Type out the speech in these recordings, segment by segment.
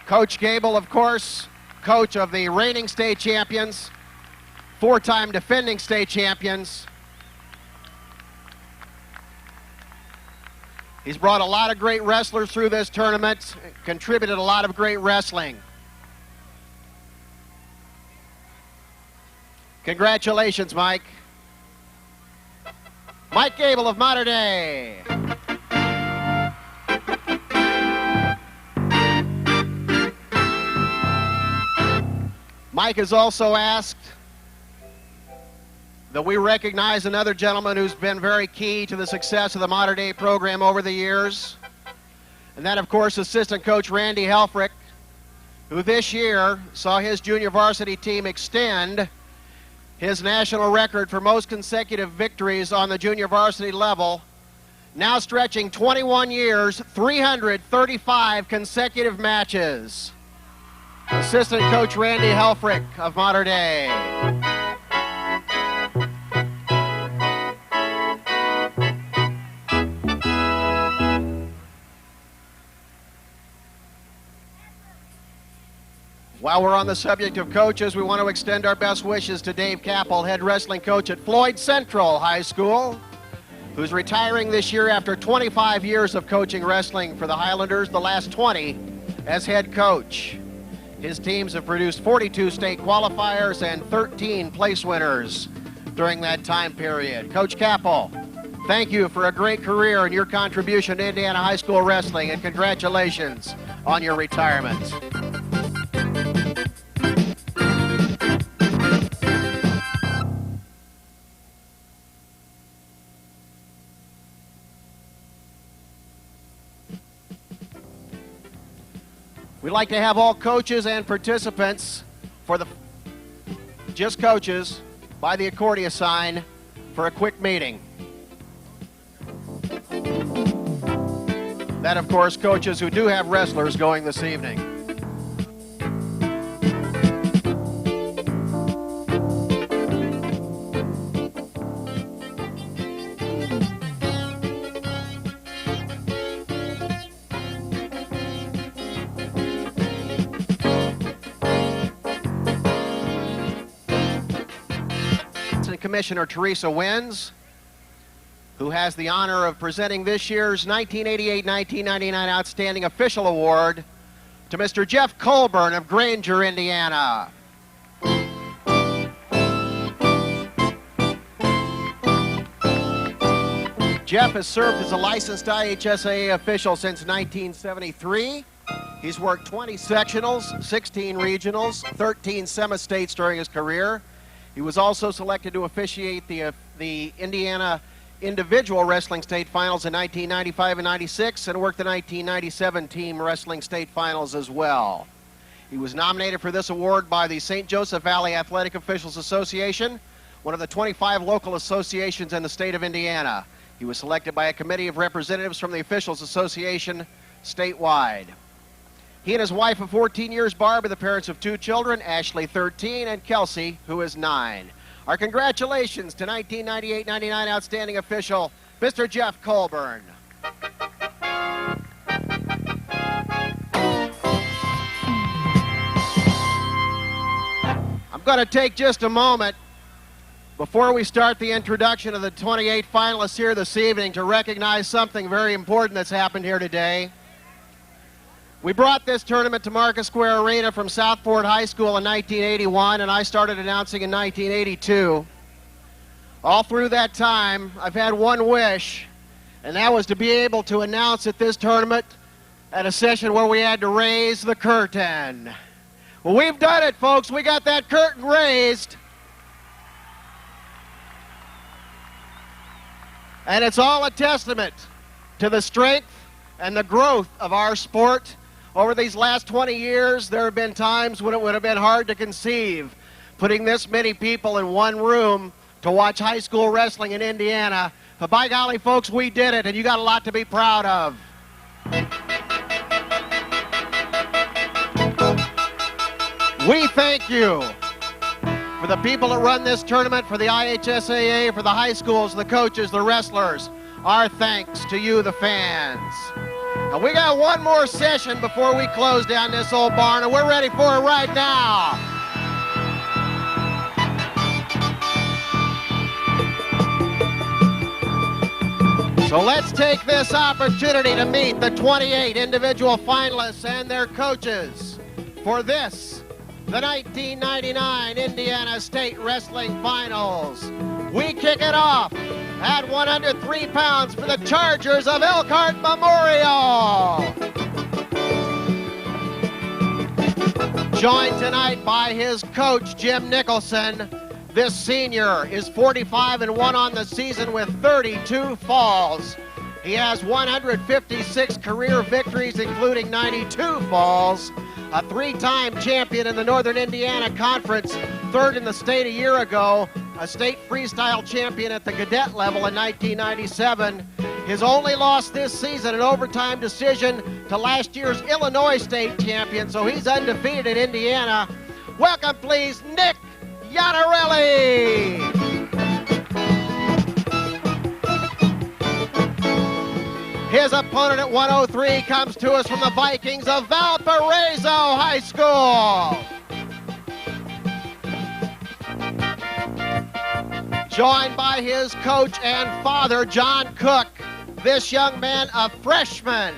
Coach Gable, of course, coach of the reigning state champions, four-time defending state champions. He's brought a lot of great wrestlers through this tournament, contributed a lot of great wrestling. Congratulations, Mike. Mike Gable of Mater Dei. Mike has also asked that we recognize another gentleman who's been very key to the success of the Mater Dei program over the years. And that, of course, assistant coach Randy Helfrich, who this year saw his junior varsity team extend his national record for most consecutive victories on the junior varsity level, now stretching 21 years, 335 consecutive matches. Assistant coach Randy Helfrich of Mater Dei. While we're on the subject of coaches, we want to extend our best wishes to Dave Campbell, head wrestling coach at Floyd Central High School, who's retiring this year after 25 years of coaching wrestling for the Highlanders, the last 20 as head coach. His teams have produced 42 state qualifiers and 13 place winners during that time period. Coach Campbell, thank you for a great career and your contribution to Indiana high school wrestling, and congratulations on your retirement. We'd like to have all coaches and participants for the just coaches by the accordion sign for a quick meeting. That, of course, coaches who do have wrestlers going this evening. Commissioner Teresa Wins, who has the honor of presenting this year's 1988-1999 Outstanding Official Award to Mr. Jeff Colburn of Granger, Indiana. Jeff has served as a licensed IHSAA official since 1973. He's worked 20 sectionals, 16 regionals, 13 semi-states during his career. He was also selected to officiate the Indiana individual wrestling state finals in 1995 and 96, and worked the 1997 team wrestling state finals as well. He was nominated for this award by the St. Joseph Valley Athletic Officials Association, one of the 25 local associations in the state of Indiana. He was selected by a committee of representatives from the Officials Association statewide. He and his wife of 14 years, Barb, are the parents of 2 children, Ashley, 13, and Kelsey, who is 9. Our congratulations to 1998-99 Outstanding Official, Mr. Jeff Colburn. I'm going to take just a moment before we start the introduction of the 28 finalists here this evening to recognize something very important that's happened here today. We brought this tournament to Market Square Arena from Southport High School in 1981, and I started announcing in 1982. All through that time, I've had one wish, and that was to be able to announce at this tournament at a session where we had to raise the curtain. Well, we've done it, folks. We got that curtain raised. And it's all a testament to the strength and the growth of our sport. Over these last 20 years, there have been times when it would have been hard to conceive putting this many people in one room to watch high school wrestling in Indiana. But by golly, folks, we did it, and you got a lot to be proud of. We thank you for the people that run this tournament, for the IHSAA, for the high schools, the coaches, the wrestlers. Our thanks to you, the fans. And we got one more session before we close down this old barn, and we're ready for it right now. So let's take this opportunity to meet the 28 individual finalists and their coaches for this, the 1999 Indiana State Wrestling Finals. We kick it off at 103 pounds for the Chargers of Elkhart Memorial. Joined tonight by his coach, Jim Nicholson. This senior is 45-1 on the season with 32 falls. He has 156 career victories, including 92 falls. A three-time champion in the Northern Indiana Conference, third in the state a year ago, a state freestyle champion at the cadet level in 1997. His only loss this season, an overtime decision to last year's Illinois state champion, so he's undefeated in Indiana. Welcome, please, Nick Iannarelli. His opponent at 103 comes to us from the Vikings of Valparaiso High School. Joined by his coach and father, John Cook. This young man, a freshman,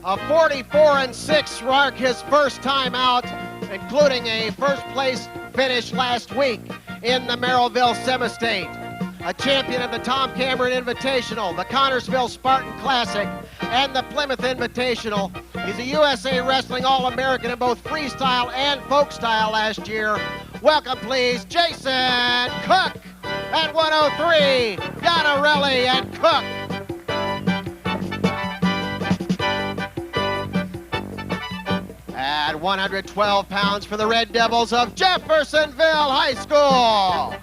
a 44-6 mark, his first time out, including a first place finish last week in the Merrillville Semi-State. A champion of the Tom Cameron Invitational, the Connorsville Spartan Classic, and the Plymouth Invitational. He's a USA Wrestling All-American in both freestyle and folk style last year. Welcome, please, Jason Cook at 103, Iannarelli and Cook. At 112 pounds for the Red Devils of Jeffersonville High School.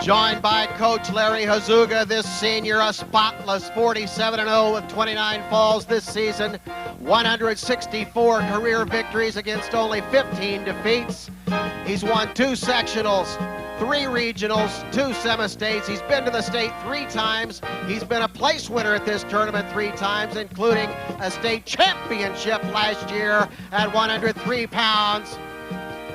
Joined by Coach Larry Hazuga, this senior, a spotless 47-0 with 29 falls this season, 164 career victories against only 15 defeats. He's won 2 sectionals, 3 regionals, 2 semi-states. He's been to the state 3 times. He's been a place winner at this tournament 3 times, including a state championship last year at 103 pounds.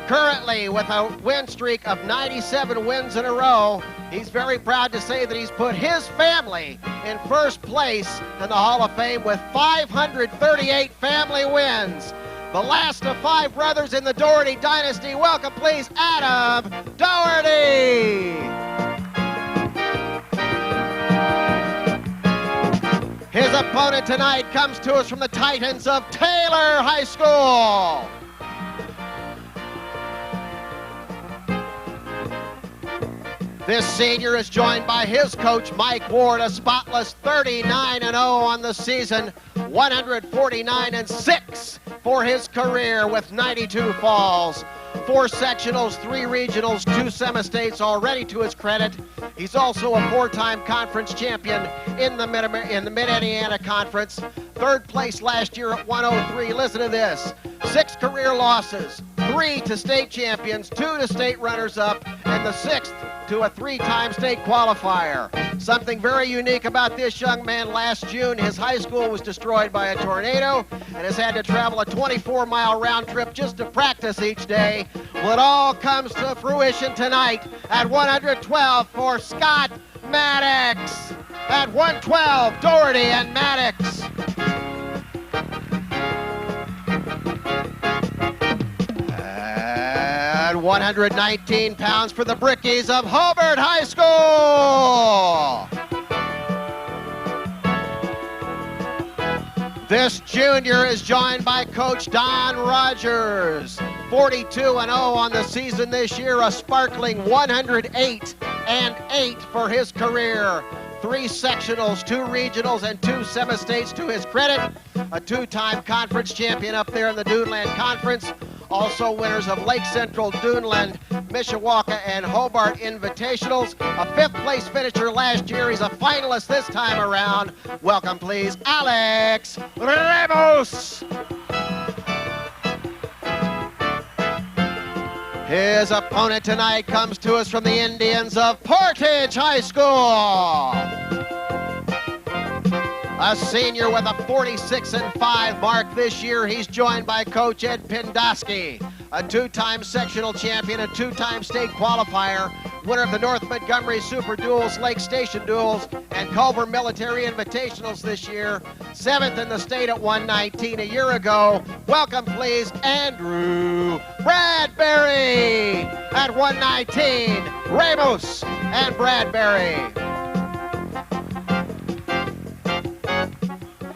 Currently, with a win streak of 97 wins in a row, he's very proud to say that he's put his family in first place in the Hall of Fame with 538 family wins. The last of 5 brothers in the Doherty dynasty. Welcome, please, Adam Doherty. His opponent tonight comes to us from the Titans of Taylor High School. This senior is joined by his coach, Mike Ward, a spotless 39-0 on the season, 149-6 for his career with 92 falls. 4 sectionals, 3 regionals, 2 semi-states already to his credit. He's also a 4-time conference champion in the Mid-Indiana Conference. 3rd place last year at 103. Listen to this. 6 career losses, 3 to state champions, 2 to state runners-up, and the 6th to a 3-time state qualifier. Something very unique about this young man: last June, his high school was destroyed by a tornado and has had to travel a 24-mile round trip just to practice each day. Well, it all comes to fruition tonight at 112 for Scott Maddox. At 112, Doherty and Maddox. At 119 pounds for the Brickies of Hobart High School. This junior is joined by Coach Don Rogers. 42-0 on the season this year, a sparkling 108-8 for his career. 3 sectionals, 2 regionals, and 2 semi-states to his credit. A 2-time conference champion up there in the Duneland Conference. Also winners of Lake Central, Duneland, Mishawaka, and Hobart Invitationals. A 5th place finisher last year. He's a finalist this time around. Welcome, please, Alex Ramos. His opponent tonight comes to us from the Indians of Portage High School. A senior with a 46-5 mark this year. He's joined by Coach Ed Pindoski, a two-time sectional champion, a two-time state qualifier, winner of the North Montgomery Super Duels, Lake Station Duels, and Culver Military Invitationals this year. 7th in the state at 119 a year ago. Welcome, please, Andrew Bradbury at 119. Ramos and Bradbury.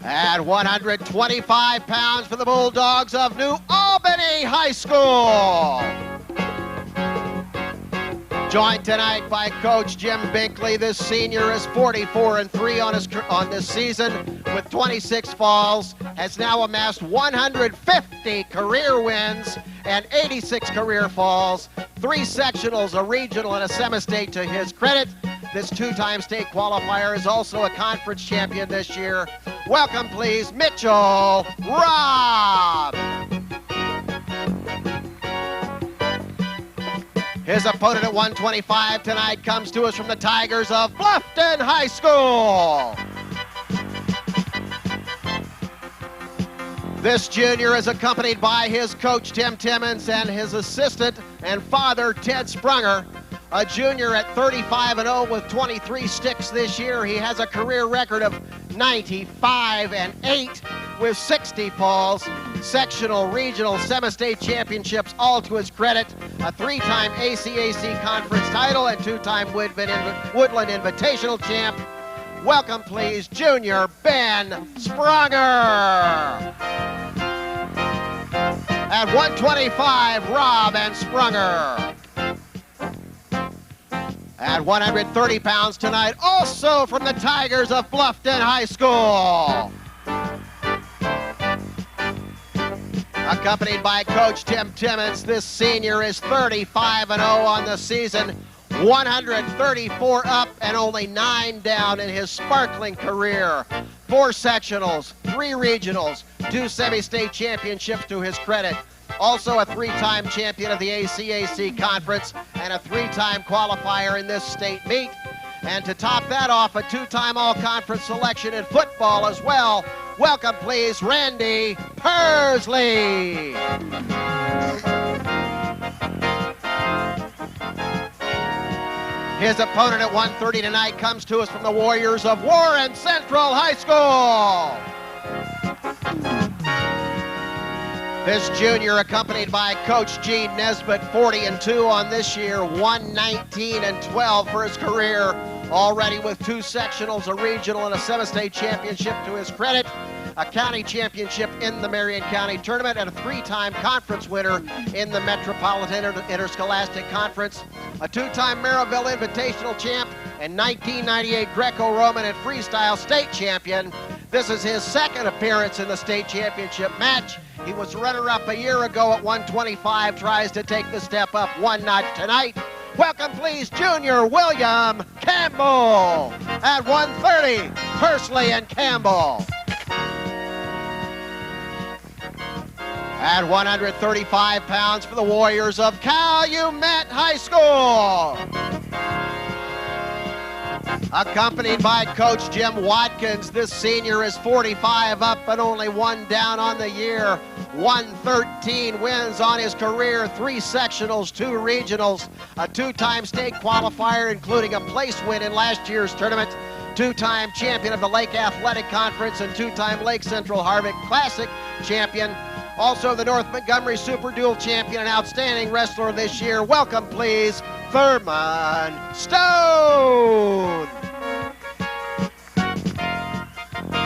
At 125 pounds for the Bulldogs of New Albany High School. Joined tonight by Coach Jim Binkley. This senior is 44-3 on this season with 26 falls, has now amassed 150 career wins and 86 career falls, 3 sectionals, a regional, and a semi-state to his credit. This two-time state qualifier is also a conference champion this year. Welcome, please, Mitchell Robb. His opponent at 125 tonight comes to us from the Tigers of Bluffton High School. This junior is accompanied by his coach, Tim Timmons, and his assistant and father, Ted Sprunger. A junior at 35-0 with 23 sticks this year. He has a career record of 95-8 with 60 falls, sectional, regional, semi-state championships, all to his credit. A 3-time ACAC conference title and 2-time Woodland Invitational champ. Welcome, please, junior Ben Sprunger. At 125, Robb and Sprunger. At 130 pounds tonight, also from the Tigers of Bluffton High School. Accompanied by Coach Tim Timmons, this senior is 35-0 on the season, 134 up and only 9 down in his sparkling career. 4 sectionals, 3 regionals, 2 semi-state championships to his credit. Also a 3-time champion of the ACAC Conference and a 3-time qualifier in this state meet. And to top that off, a 2-time all-conference selection in football as well. Welcome, please, Randy Pursley. His opponent at 130 tonight comes to us from the Warriors of Warren Central High School. This junior accompanied by Coach Gene Nesbitt, 40-2 on this year, 119-12 for his career, already with 2 sectionals, a regional, and a semi-state championship to his credit, a county championship in the Marion County Tournament, and a 3-time conference winner in the Metropolitan Interscholastic Conference, a 2-time Maryville Invitational champ, and 1998 Greco-Roman and Freestyle state champion. This is his 2nd appearance in the state championship match. He was runner-up a year ago at 125, tries to take the step up 1 notch tonight. Welcome, please, junior William Campbell. At 130, Pursley and Campbell. At 135 pounds for the Warriors of Calumet High School. Accompanied by Coach Jim Watkins, this senior is 45 up and only 1 down on the year. 113 wins on his career, 3 sectionals, 2 regionals, a 2-time state qualifier, including a place win in last year's tournament, 2-time champion of the Lake Athletic Conference, and 2-time Lake Central Harvick Classic champion. Also the North Montgomery Super Duel champion and outstanding wrestler this year. Welcome, please, Thurman Stone.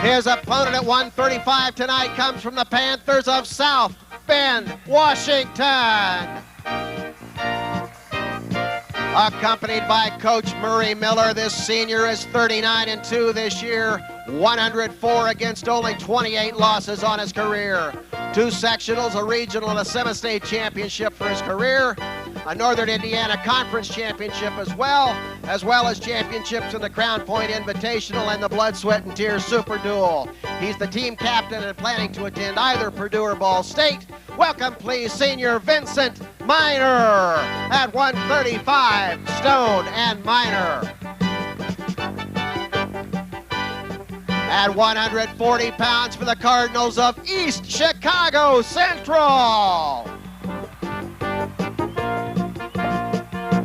His opponent at 135 tonight comes from the Panthers of South Bend, Washington. Accompanied by Coach Murray Miller, this senior is 39-2 this year, 104 against only 28 losses on his career. 2 sectionals, a regional, and a semi-state championship for his career. A Northern Indiana Conference championship as well as championships in the Crown Point Invitational and the Blood, Sweat, and Tears Super Duel. He's the team captain and planning to attend either Purdue or Ball State. Welcome, please, senior Vinscent Minor at 135, Stone and Minor. At 140 pounds for the Cardinals of East Chicago Central.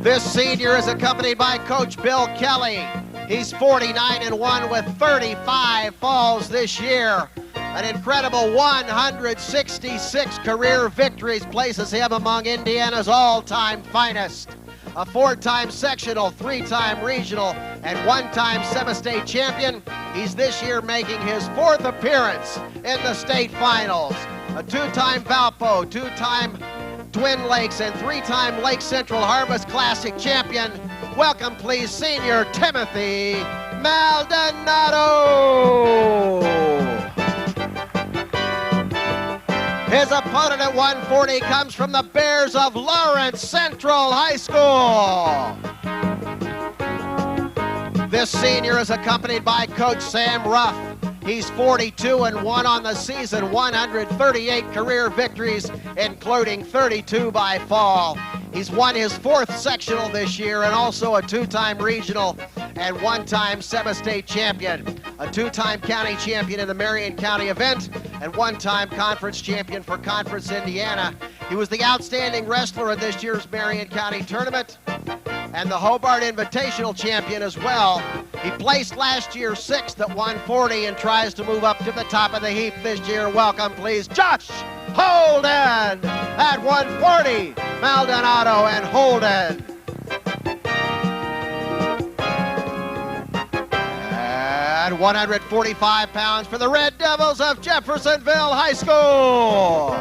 This senior is accompanied by Coach Bill Kelly. He's 49-1 with 35 falls this year. An incredible 166 career victories places him among Indiana's all-time finest. A 4-time sectional, 3-time regional, and 1-time semi-state champion. He's this year making his 4th appearance in the state finals. A 2-time Valpo, 2-time Twin Lakes, and 3-time Lake Central Harvest Classic champion. Welcome, please, Senior Timothy Maldonado. His opponent at 140 comes from the Bears of Lawrence Central High School. This senior is accompanied by Coach Sam Ruff. He's 42-1 on the season, 138 career victories, including 32 by fall. He's won his 4th sectional this year and also a 2-time regional and 1-time semi-state champion. A 2-time county champion in the Marion County event and 1-time conference champion for Conference Indiana. He was the outstanding wrestler in this year's Marion County tournament and the Hobart Invitational champion as well. He placed last year 6th at 140 and tries to move up to the top of the heap this year. Welcome, please, Josh Holden at 140. Maldonado and Holden. At 145 pounds for the Red Devils of Jeffersonville High School.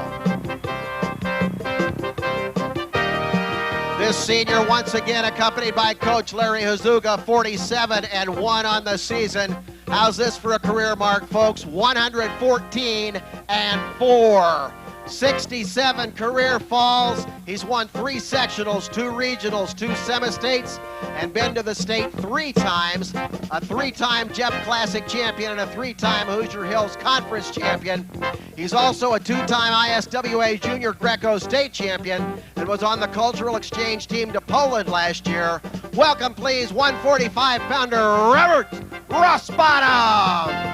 This senior once again accompanied by Coach Larry Hazuga, 47-1 on the season. How's this for a career mark, folks? 114-4. 67 career falls. He's won 3 sectionals, 2 regionals, 2 semi-states, and been to the state 3 times. A 3-time Jeff Classic champion and a 3-time Hoosier Hills Conference champion. He's also a 2-time ISWA Junior Greco state champion and was on the cultural exchange team to Poland last year. Welcome, please, 145-pounder Robert Rosbottom.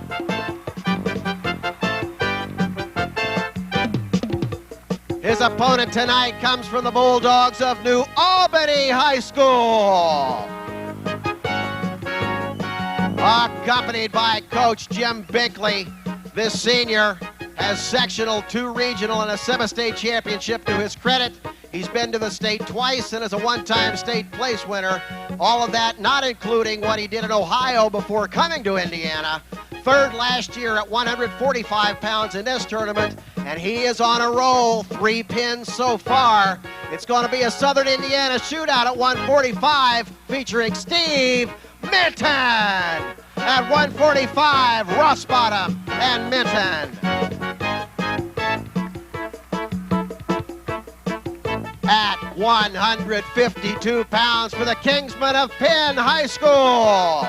His opponent tonight comes from the Bulldogs of New Albany High School. Accompanied by Coach Jim Binkley, this senior has sectional, 2 regional, and a semi-state championship to his credit. He's been to the state twice and is a 1-time state place winner. All of that not including what he did in Ohio before coming to Indiana. 3rd last year at 145 pounds in this tournament, and he is on a roll. 3 pins so far. It's going to be a Southern Indiana shootout at 145 featuring Steve Minton. At 145, Rosbottom and Minton. At 152 pounds for the Kingsmen of Penn High School.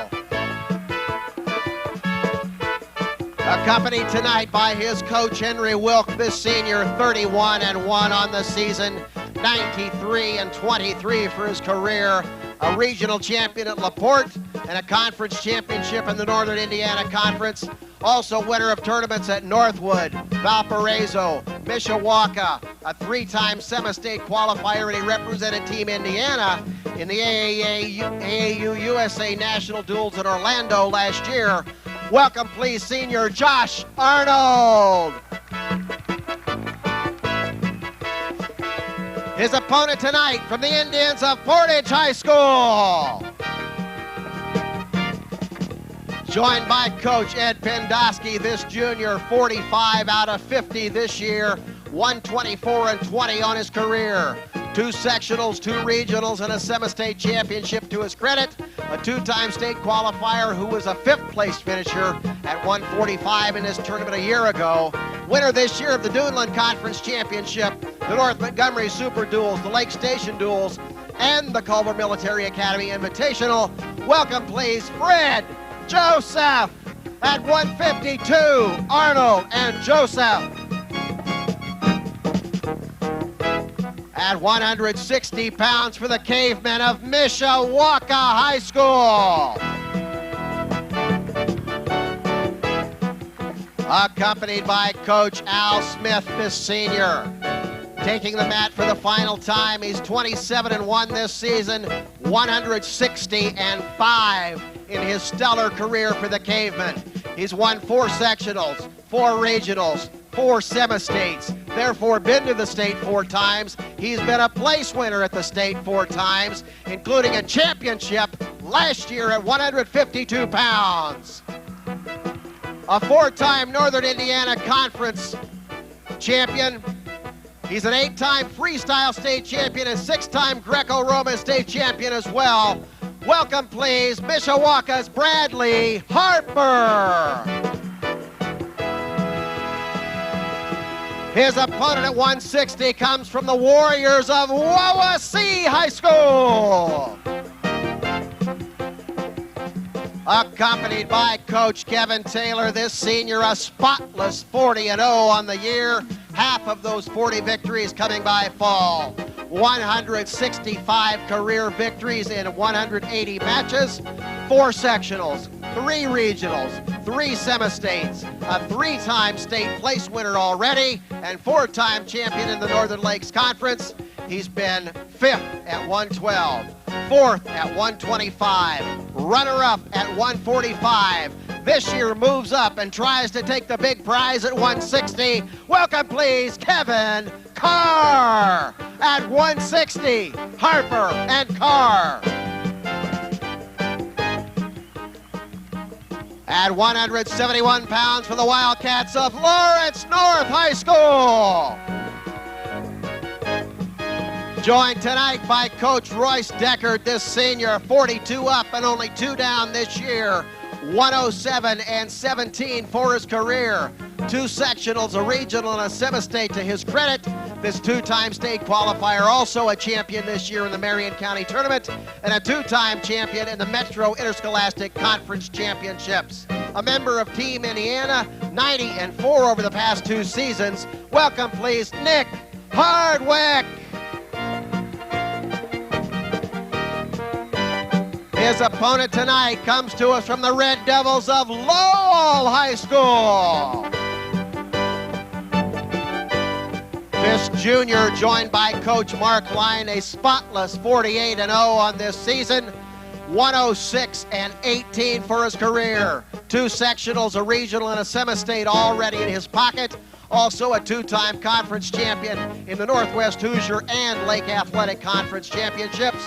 Accompanied tonight by his coach Henry Wilk, this senior 31-1 on the season, 93-23 for his career, a regional champion at LaPorte and a conference championship in the Northern Indiana Conference. Also winner of tournaments at Northwood, Valparaiso, Mishawaka, a 3-time semi-state qualifier, and he represented Team Indiana in the AAU USA National Duels in Orlando last year. Welcome, please, Senior Josh Arnold. His opponent tonight from the Indians of Portage High School. Joined by Coach Ed Pendosky, this junior, 45 out of 50 this year, 124-20 on his career. 2 sectionals, 2 regionals, and a semi-state championship to his credit. A 2-time state qualifier who was a 5th place finisher at 145 in this tournament a year ago. Winner this year of the Duneland Conference Championship, the North Montgomery Super Duels, the Lake Station Duels, and the Culver Military Academy Invitational. Welcome, please, Fred Joseph at 152, Arnold and Joseph. At 160 pounds for the Cavemen of Mishawaka High School. accompanied by Coach Al Smith, this senior. Taking the mat for the final time, he's 27-1 this season, 160-5 in his stellar career for the Caveman. He's won 4 sectionals, 4 regionals, 4 semi-states, therefore been to the state 4 times. He's been a place winner at the state 4 times, including a championship last year at 152 pounds. A 4-time Northern Indiana Conference champion. He's an 8-time freestyle state champion and 6-time Greco-Roman state champion as well. Welcome, please, Mishawaka's Bradley Harper. His opponent at 160 comes from the Warriors of Wawasee High School. Accompanied by Coach Kevin Taylor, this senior a spotless 40-0 on the year. Half of those 40 victories coming by fall. 165 career victories in 180 matches, 4 sectionals, 3 regionals, 3 semi-states, a 3-time state place winner already, and 4-time champion in the Northern Lakes Conference. He's been 5th at 112, 4th at 125, runner-up at 145. This year moves up and tries to take the big prize at 160. Welcome, please, Kevin Carr at 160. Harper and Carr. At 171 pounds for the Wildcats of Lawrence North High School. Joined tonight by Coach Royce Deckard, this senior, 42 up and only 2 down this year. 107-17 for his career. 2 sectionals, a regional, and a semi-state to his credit. This 2-time state qualifier, also a champion this year in the Marion County Tournament, and a 2-time champion in the Metro Interscholastic Conference Championships. A member of Team Indiana, 90-4 over the past 2 seasons. Welcome, please, Nick Hardwick. His opponent tonight comes to us from the Red Devils of Lowell High School. This junior, joined by Coach Mark Line, a spotless 48-0 on this season, 106-18 for his career. 2 sectionals, a regional, and a semi-state already in his pocket. Also a 2-time conference champion in the Northwest Hoosier and Lake Athletic Conference Championships.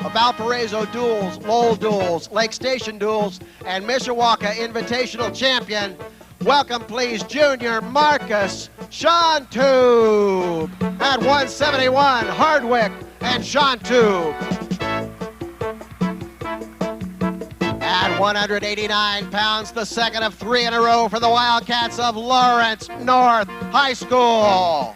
A Valparaiso duels, Lowell duels, Lake Station duels, and Mishawaka Invitational champion. Welcome, please, junior Marcus Shantube at 171, Hardwick and Shantube. At 189 pounds, the second of 3 in a row for the Wildcats of Lawrence North High School.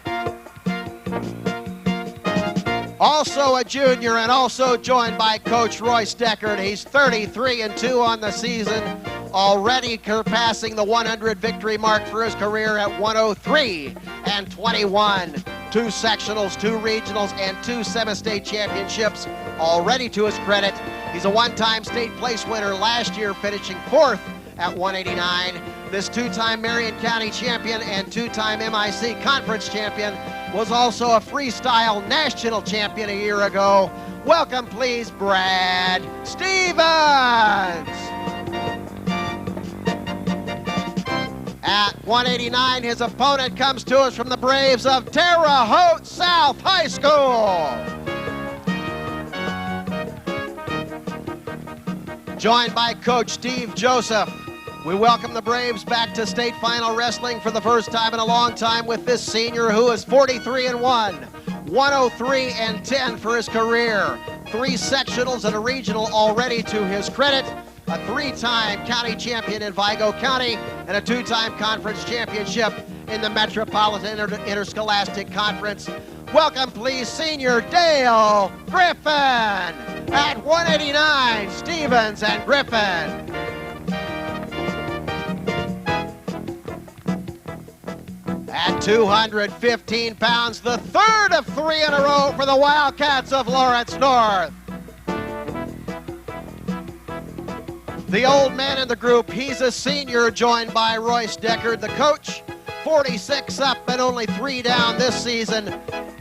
Also a junior and also joined by Coach Royce Deckard. He's 33-2 on the season, already surpassing the 100 victory mark for his career at 103-21. 2 sectionals, 2 regionals, and 2 semi-state championships already to his credit. He's a 1-time state place winner last year, finishing 4th at 189. This 2-time Marion County champion and 2-time MIC conference champion was also a freestyle national champion a year ago. Welcome, please, Brad Stevens. At 189, his opponent comes to us from the Braves of Terre Haute South High School. Joined by Coach Steve Joseph. We welcome the Braves back to state final wrestling for the first time in a long time with this senior who is 43-1, 103-10 for his career. 3 sectionals and a regional already to his credit. A 3-time county champion in Vigo County and a 2-time conference championship in the Metropolitan Interscholastic Conference. Welcome, please, senior Dale Griffin. At 189, Stevens and Griffin. At 215 pounds, the third of 3 in a row for the Wildcats of Lawrence North. The old man in the group, he's a senior, joined by Royce Deckard, the coach. 46 up and only 3 down this season.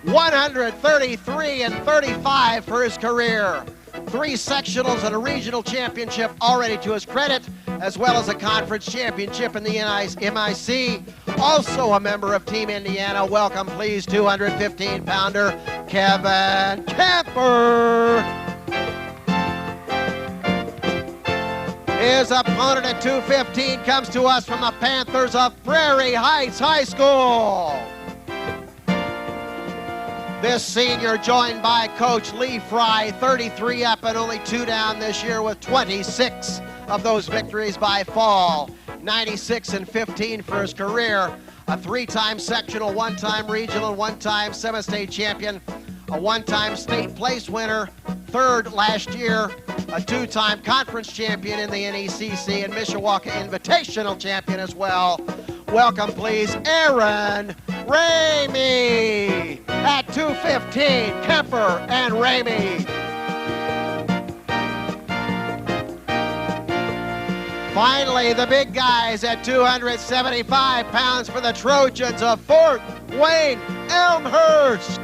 133 and 35 for his career. 3 sectionals and a regional championship already to his credit, as well as a conference championship in the MIC. Also a member of Team Indiana. Welcome, please, 215-pounder Kevin Camper. His opponent at 215 comes to us from the Panthers of Prairie Heights High School. This senior, joined by Coach Lee Fry, 33 up and only 2 down this year with 26 of those victories by fall. 96 and 15 for his career. A 3-time sectional, 1-time regional, 1-time semi-state champion, a 1-time state place winner, 3rd last year, a 2-time conference champion in the NECC and Mishawaka Invitational champion as well. Welcome, please, Aaron Ramey at 215, Kemper and Ramey. Finally, the big guys at 275 pounds for the Trojans of Fort Wayne Elmhurst.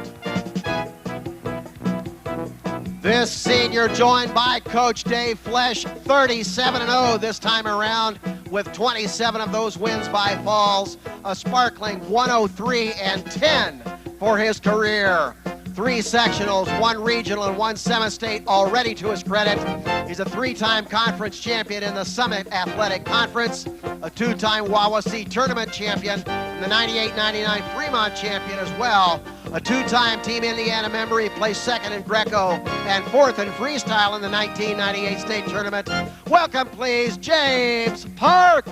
This senior, joined by Coach Dave Flesh, 37-0 this time around, with 27 of those wins by falls. A sparkling 103 and 10 for his career. 3 sectionals, 1 regional, and 1 semi-state already to his credit. He's a 3-time conference champion in the Summit Athletic Conference, a 2-time Wawasee Tournament champion, and the 98-99 Fremont champion as well. A 2-time Team Indiana member. He placed 2nd in Greco and 4th in freestyle in the 1998 state tournament. Welcome, please, James Park.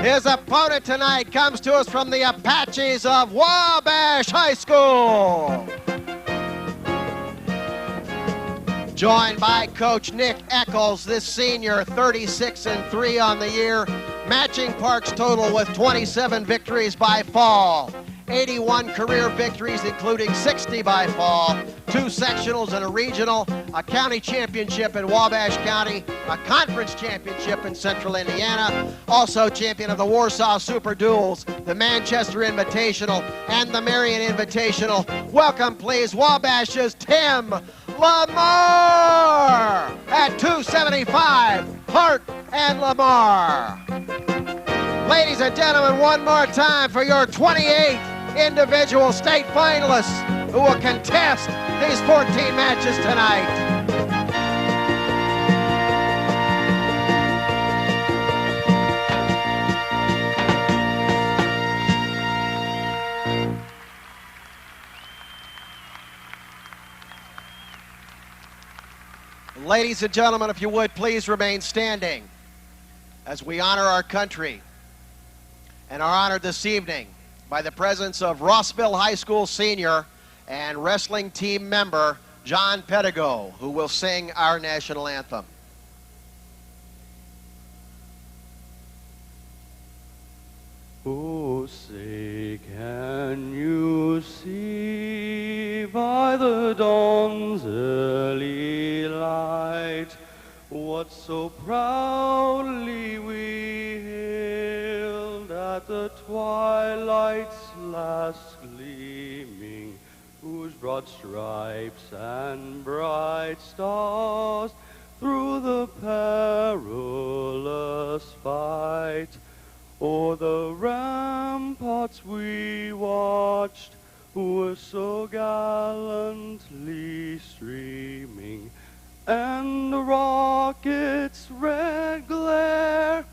His opponent tonight comes to us from the Apaches of Wabash High School. Joined by Coach Nick Eccles, this senior, 36 and 3 on the year, matching Park's total with 27 victories by fall. 81 career victories, including 60 by fall, 2 sectionals and a regional, a county championship in Wabash County, a conference championship in Central Indiana, also champion of the Warsaw Super Duels, the Manchester Invitational, and the Marion Invitational. Welcome, please, Wabash's Tim Lamar at 275, Hart and Lamar. Ladies and gentlemen, one more time for your 28 individual state finalists who will contest these 14 matches tonight. Ladies and gentlemen, if you would, please remain standing as we honor our country and are honored this evening by the presence of Rossville High School senior and wrestling team member John Pedigo, who will sing our national anthem. Oh, say, can you see by the dawn's early light what so proudly we hailed at the twilight's last gleaming, whose broad stripes and bright stars through the perilous fight o'er the ramparts we watched were so gallantly streaming, and the rocket's red glare,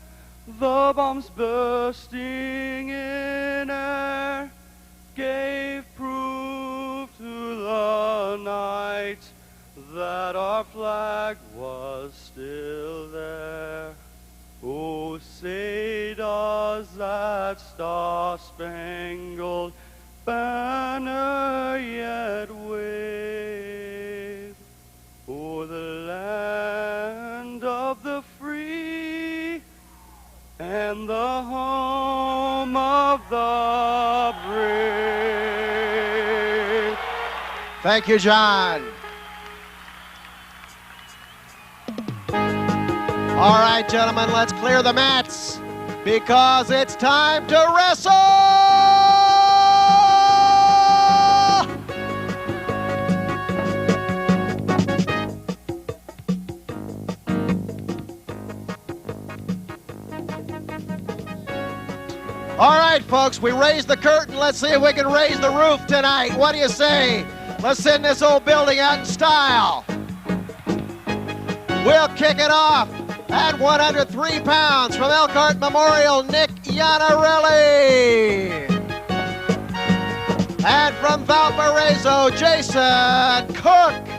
the bombs bursting in air, gave proof to the night that our flag was still there. Oh, say does that star-spangled banner yet wave o'er the land of the free and the home of the brave? Thank you, John. All right, gentlemen, let's clear the mats because it's time to wrestle! All right, folks, we raised the curtain. Let's see if we can raise the roof tonight. What do you say? Let's send this old building out in style. We'll kick it off at 103 pounds from Elkhart Memorial, Nick Iannarelli. And from Valparaiso, Jason Cook.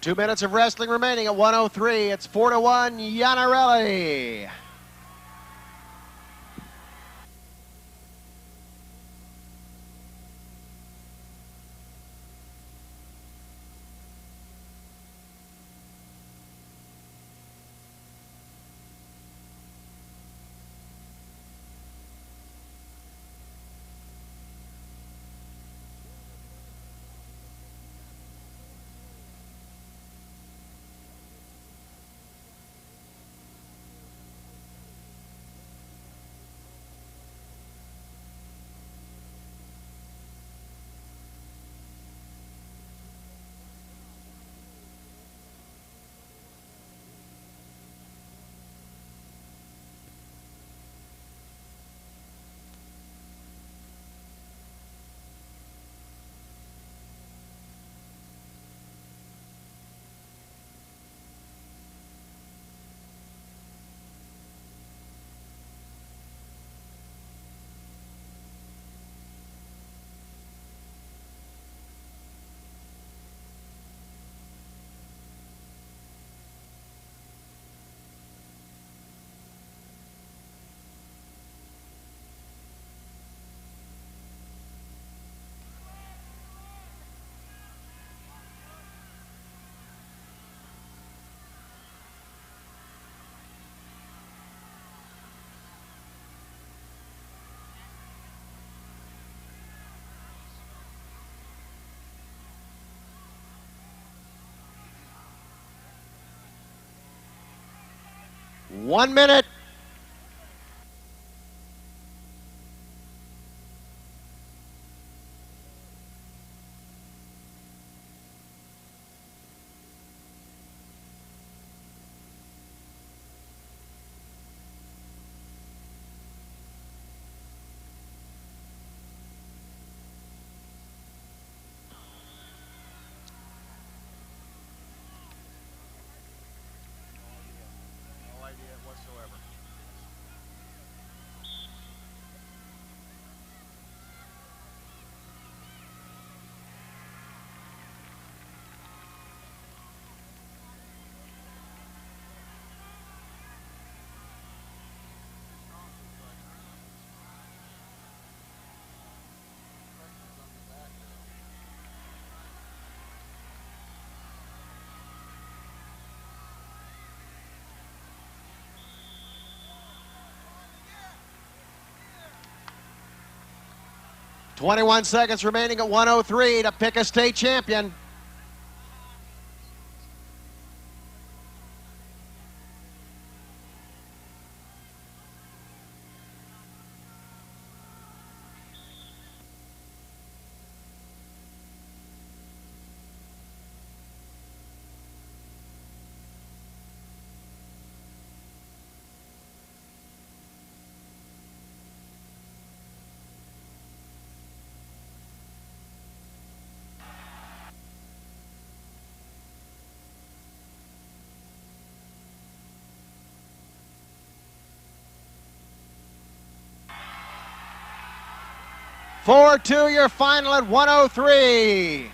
2 minutes of wrestling remaining at 103. It's 4-1 Iannarelli. One minute. No idea whatsoever. .21 seconds remaining at 103 to pick a state champion. .42 your final at 103.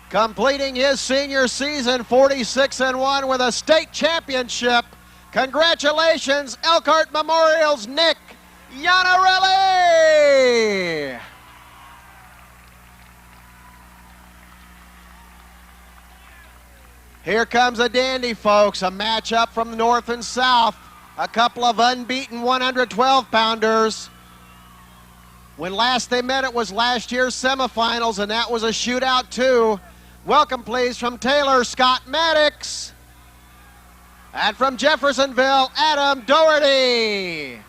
Completing his senior season 46-1 with a state championship. Congratulations, Elkhart Memorial's Nick Iannarelli. Here comes a dandy, folks, a matchup from the north and south. A couple of unbeaten 112-pounders. When last they met, it was last year's semifinals, and that was a shootout too. Welcome, please, from Taylor, Scott Maddox. And from Jeffersonville, Adam Doherty.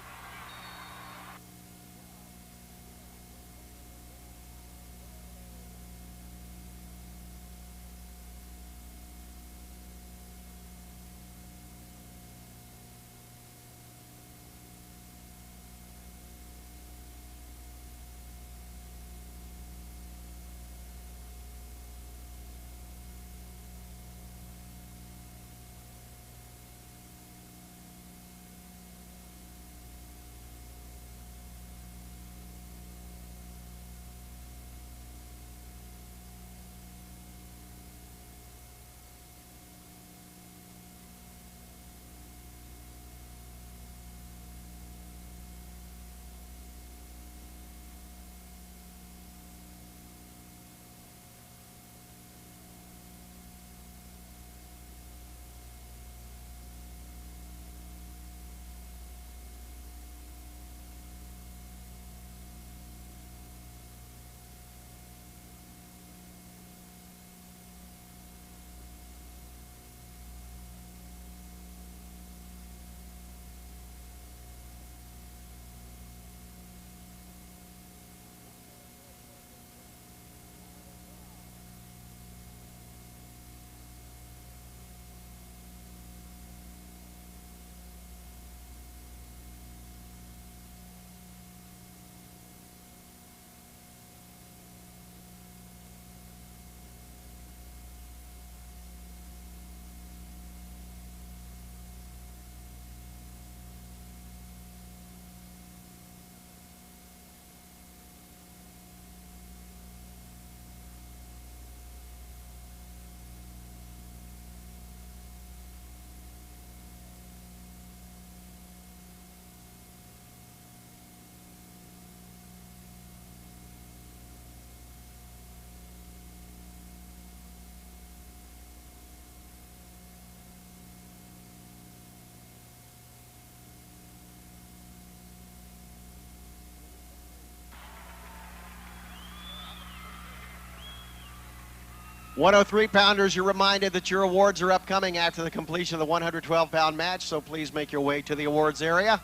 103-pounders, you're reminded that your awards are upcoming after the completion of the 112-pound match, so please make your way to the awards area.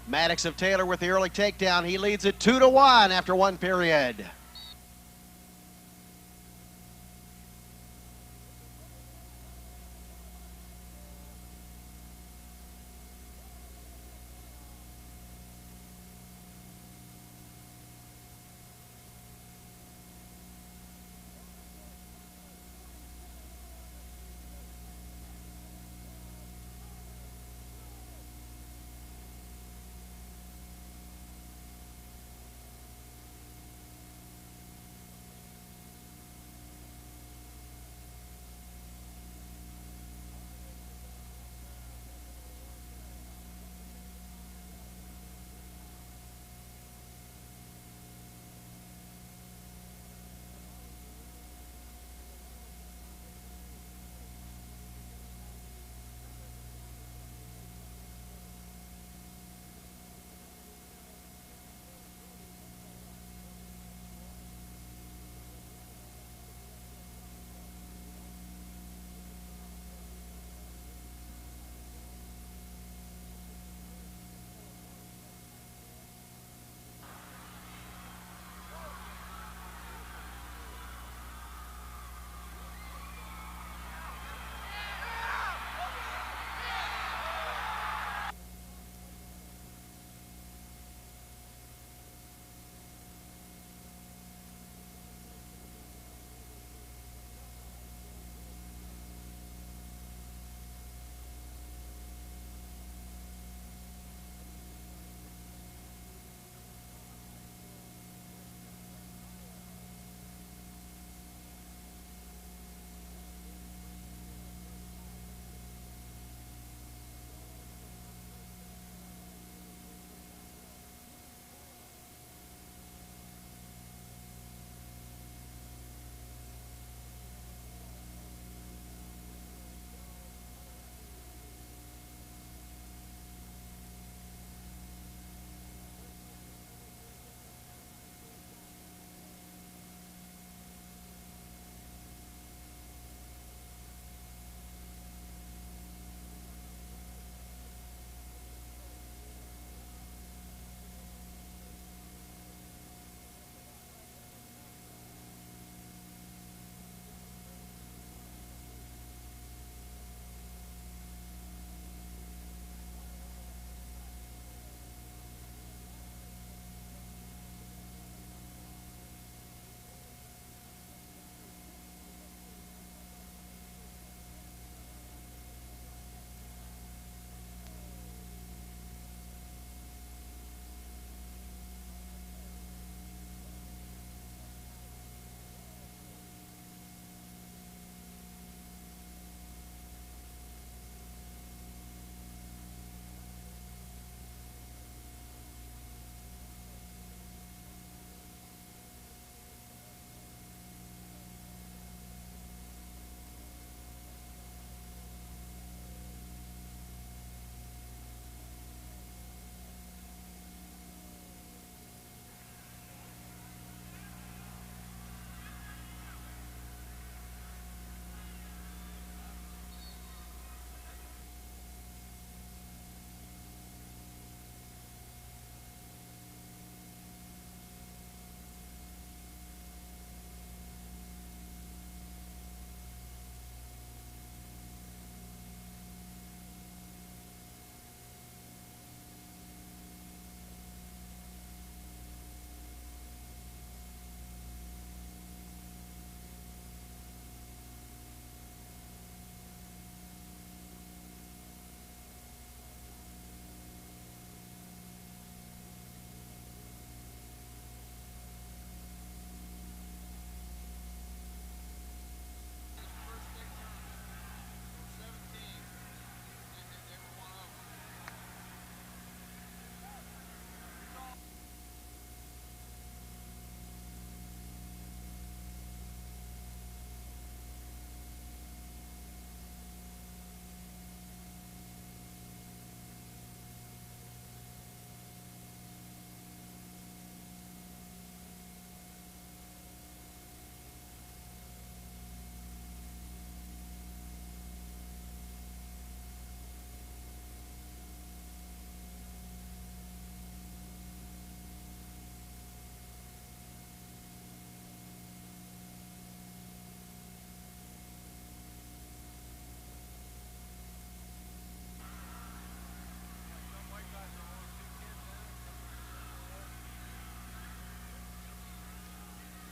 Maddox of Taylor with the early takedown. He leads it 2-1 after one period.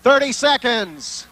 30 seconds.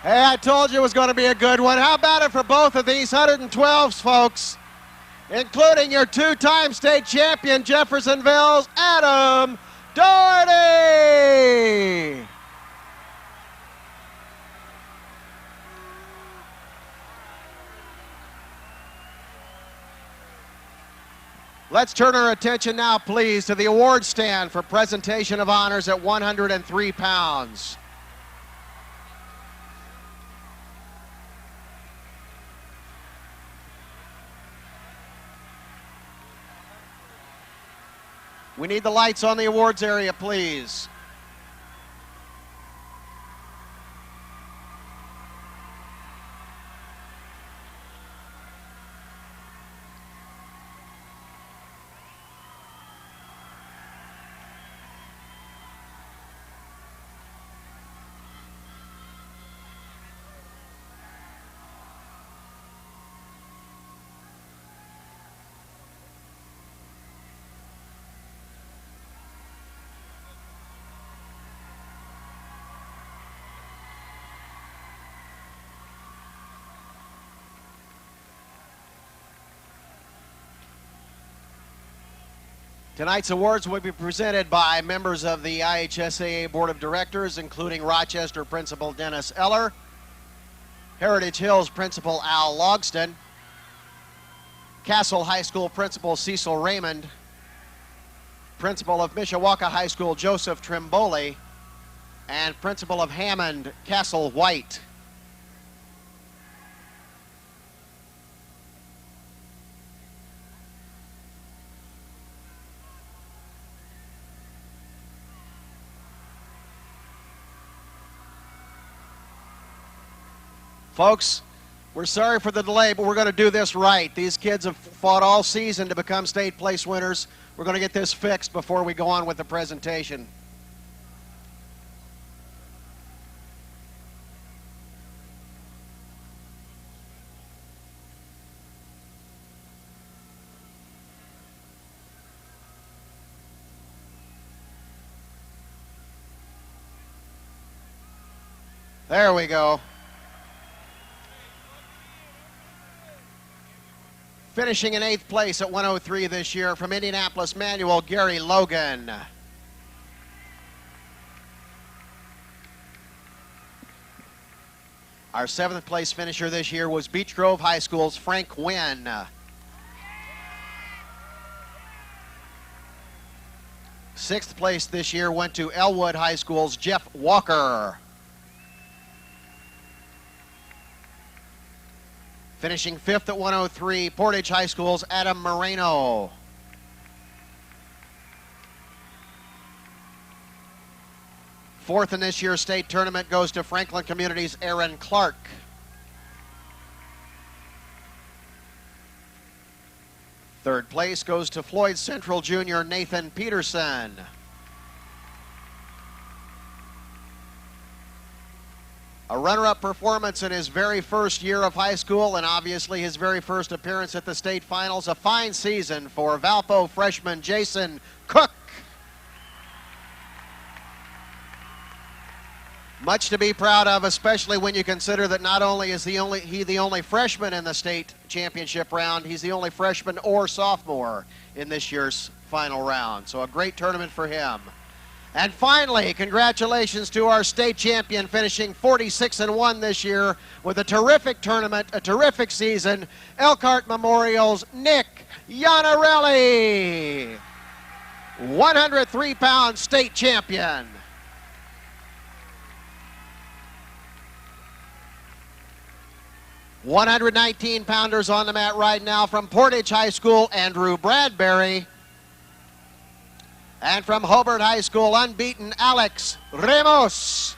Hey, I told you it was going to be a good one. How about it for both of these 112s, folks, including your two-time state champion, Jeffersonville's Adam Doherty. Let's turn our attention now, please, to the award stand for presentation of honors at 103 pounds. We need the lights on the awards area, please. Tonight's awards will be presented by members of the IHSAA Board of Directors, including Rochester Principal Dennis Eller, Heritage Hills Principal Al Logston, Castle High School Principal Cecil Raymond, Principal of Mishawaka High School Joseph Trimboli, and Principal of Hammond Castle White. Folks, we're sorry for the delay, but we're going to do this right. These kids have fought all season to become state place winners. We're going to get this fixed before we go on with the presentation. There we go. Finishing in 8th place at 103 this year from Indianapolis Manual, Gary Logan. Our 7th place finisher this year was Beech Grove High School's Frank Wynn. 6th place this year went to Elwood High School's Jeff Walker. Finishing 5th at 103, Portage High School's Adam Moreno. Fourth in this year's state tournament goes to Franklin Community's Aaron Clark. Third place goes to Floyd Central Junior Nathan Peterson. A runner-up performance in his very first year of high school and obviously his very first appearance at the state finals. A fine season for Valpo freshman Jason Cook. Much to be proud of, especially when you consider that not only is he the only freshman in the state championship round, he's the only freshman or sophomore in this year's final round. So a great tournament for him. And finally, congratulations to our state champion finishing 46-1 this year with a terrific tournament, a terrific season, Elkhart Memorial's Nick Iannarelli, 103-pound state champion. 119 pounders on the mat right now from Portage High School, Andrew Bradbury. And from Hobart High School, unbeaten, Alex Ramos.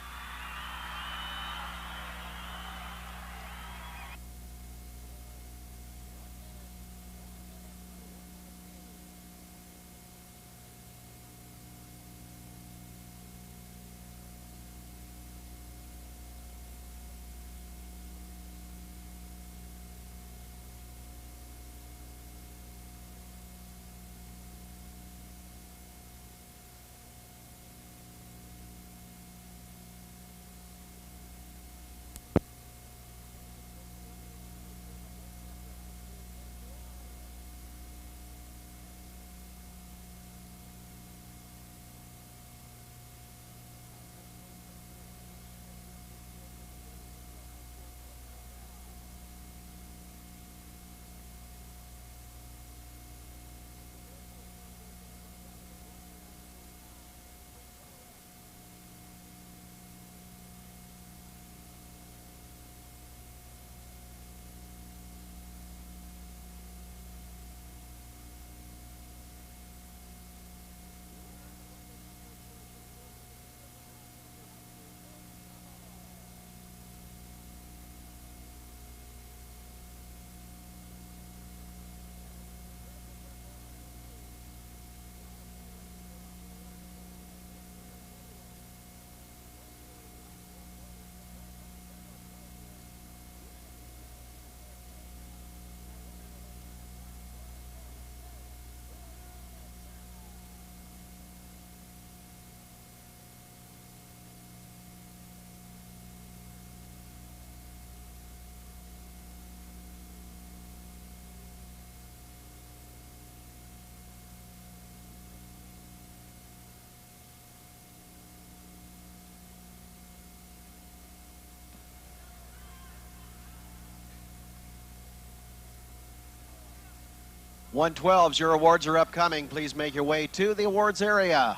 $112s, your awards are upcoming. Please make your way to the awards area.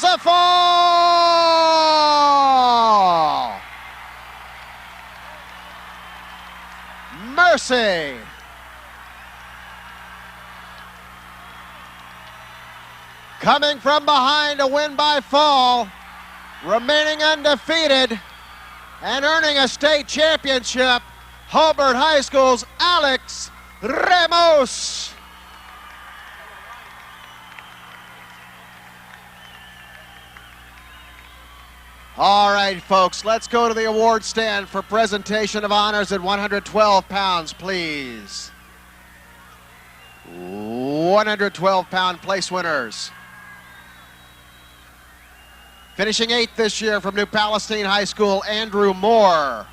a fall. Mercy. Coming from behind to win by fall, remaining undefeated and earning a state championship, Hobart High School's Alex Ramos. All right, folks, let's go to the award stand for presentation of honors at 112 pounds, please. 112-pound place winners. Finishing 8th this year from New Palestine High School, Andrew Moore.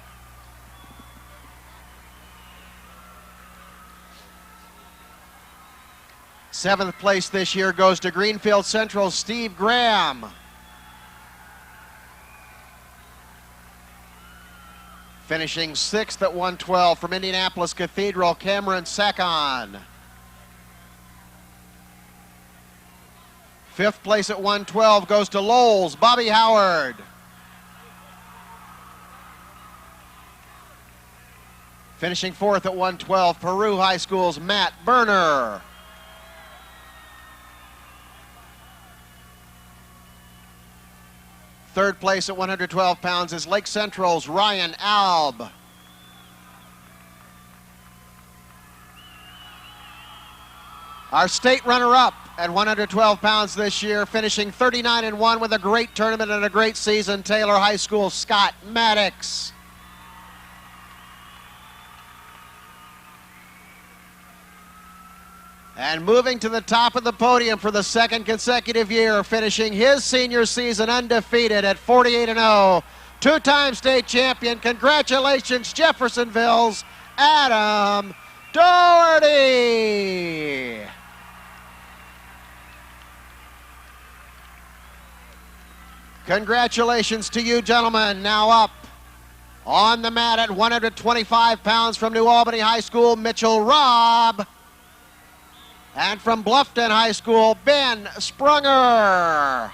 Seventh place this year goes to Greenfield Central's Steve Graham. Finishing 6th at 112 from Indianapolis Cathedral, Cameron Sakon. 5th place at 112 goes to Lowell's Bobby Howard. Finishing 4th at 112, Peru High School's Matt Berner. Third place at 112 pounds is Lake Central's Ryan Alb. Our state runner-up at 112 pounds this year, finishing 39-1 with a great tournament and a great season, Taylor High School Scott Maddox. And moving to the top of the podium for the second consecutive year, finishing his senior season undefeated at 48-0, two-time state champion. Congratulations, Jeffersonville's Adam Doherty. Congratulations to you, gentlemen. Now up on the mat at 125 pounds from New Albany High School, Mitchell Robb. And from Bluffton High School, Ben Sprunger.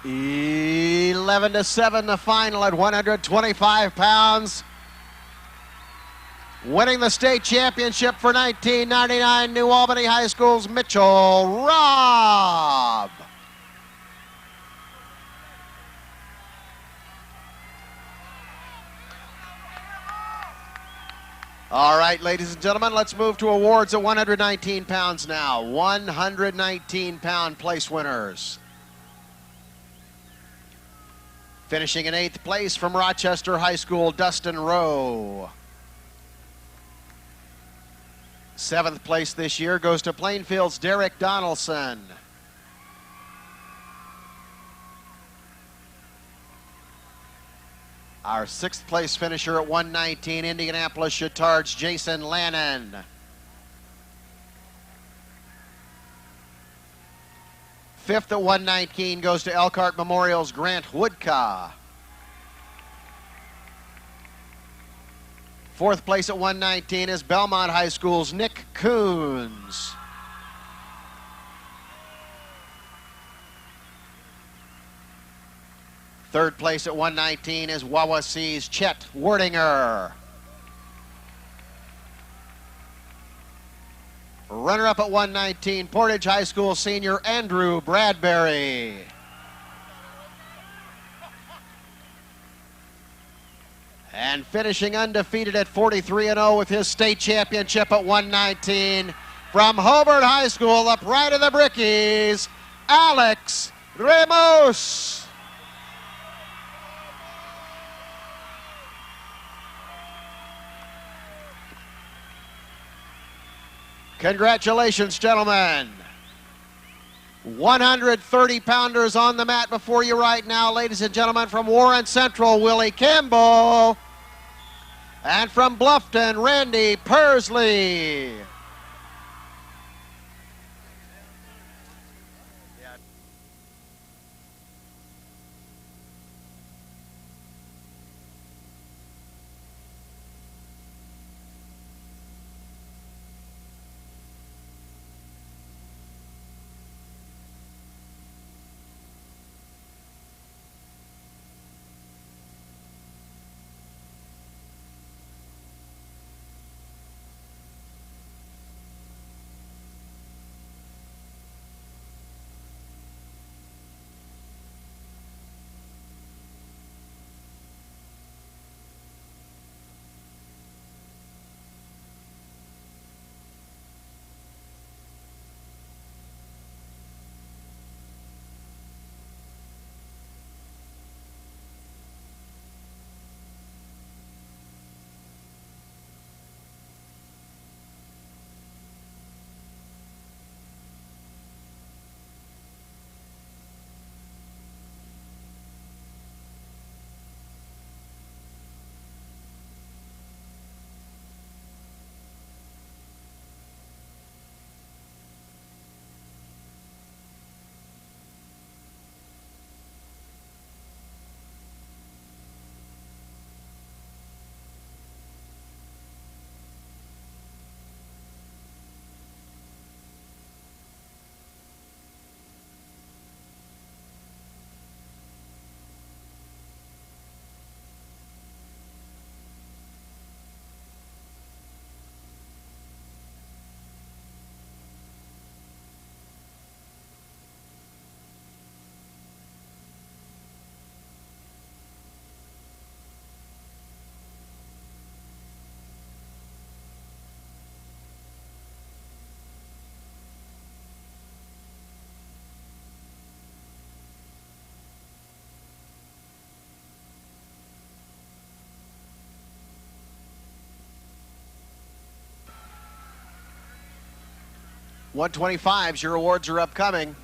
11-7 the final at 125 pounds. Winning the state championship for 1999, New Albany High School's Mitchell Robb. All right, ladies and gentlemen, let's move to awards at 119 pounds now. 119-pound place winners. Finishing in 8th place from Rochester High School, Dustin Rowe. 7th place this year goes to Plainfield's Derek Donaldson. Our 6th place finisher at 119, Indianapolis Chittard's Jason Lannon. 5th at 119 goes to Elkhart Memorial's Grant Woodka. 4th place at 119 is Belmont High School's Nick Coons. Third place at 119 is Wawasee's Chet Wordinger. Runner-up at 119, Portage High School senior Andrew Bradbury. And finishing undefeated at 43-0 with his state championship at 119, from Hobart High School, the pride of the Brickies, Alex Ramos. Congratulations, gentlemen. 130-pounders on the mat before you right now, ladies and gentlemen, from Warren Central, Willie Campbell. And from Bluffton, Randy Pursley. $125s, your awards are upcoming.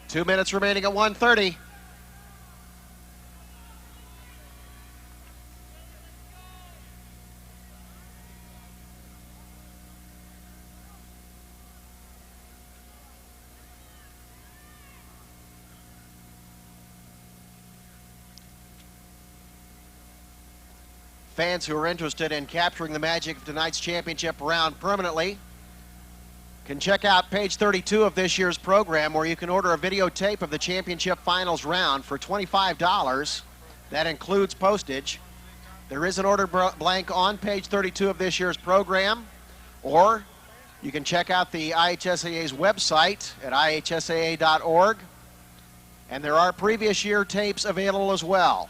2 minutes remaining at 1:30. Fans who are interested in capturing the magic of tonight's championship round permanently can check out page 32 of this year's program, where you can order a videotape of the championship finals round for $25. That includes postage. There is an order blank on page 32 of this year's program, or you can check out the IHSAA's website at ihsaa.org, and there are previous year tapes available as well.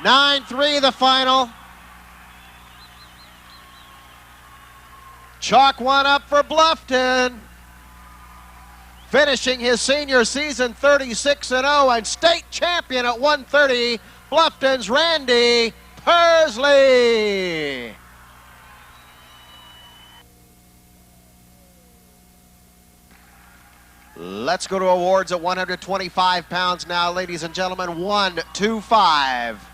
(9-3) the final. Chalk one up for Bluffton. Finishing his senior season 36-0 and state champion at 130, Bluffton's Randy Pursley. Let's go to awards at 125 pounds now, ladies and gentlemen. 125.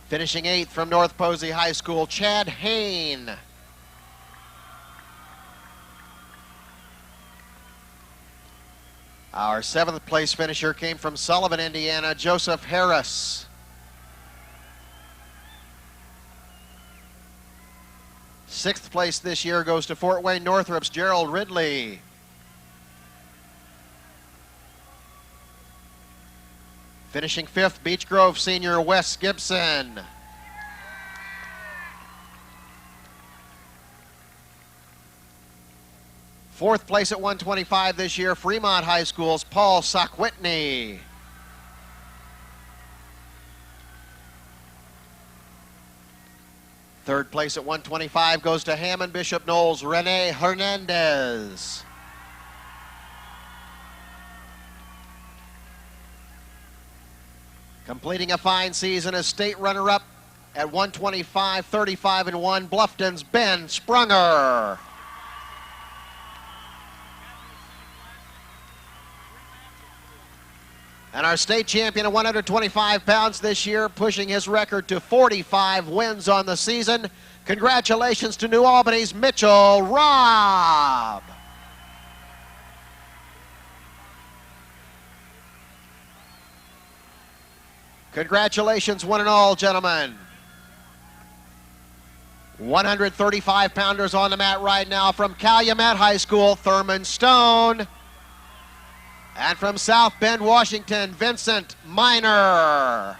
Finishing 8th from North Posey High School, Chad Hain. Our 7th place finisher came from Sullivan, Indiana, Joseph Harris. 6th place this year goes to Fort Wayne Northrop's Gerald Ridley. Finishing 5th, Beech Grove senior Wes Gibson. Fourth place at 125 this year, Fremont High School's Paul Sockwhitney. Third place at 125 goes to Hammond Bishop Knowles' Rene Hernandez. Completing a fine season as state runner-up at 125, 35 and 1, Bluffton's Ben Sprunger. And our state champion at 125 pounds this year, pushing his record to 45 wins on the season. Congratulations to New Albany's Mitchell Robb. Congratulations, one and all, gentlemen. 135-pounders on the mat right now from Calumet High School, Thurman Stone. And from South Bend, Washington, Vinscent Minor.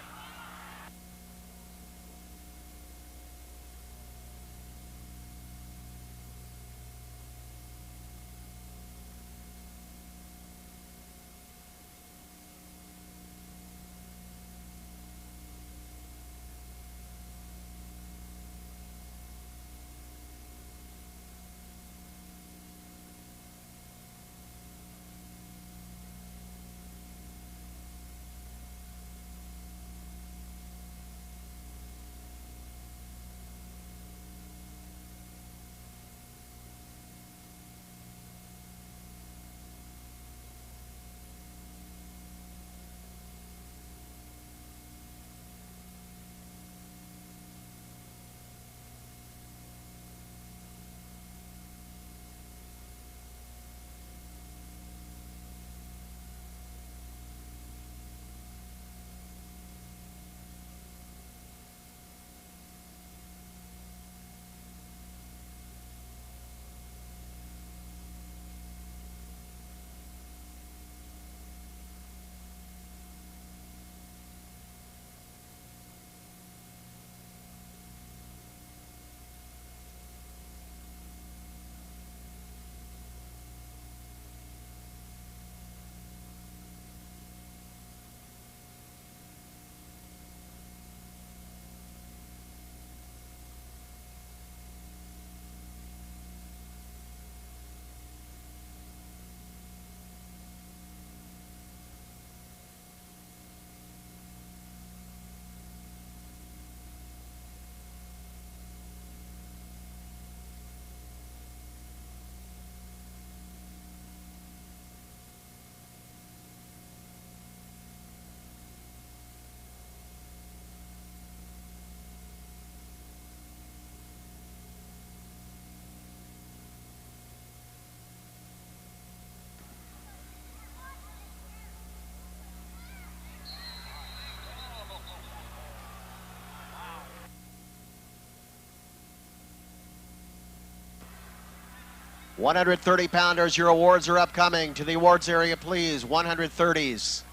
$130-pounders, your awards are upcoming. To the awards area, please. 130s.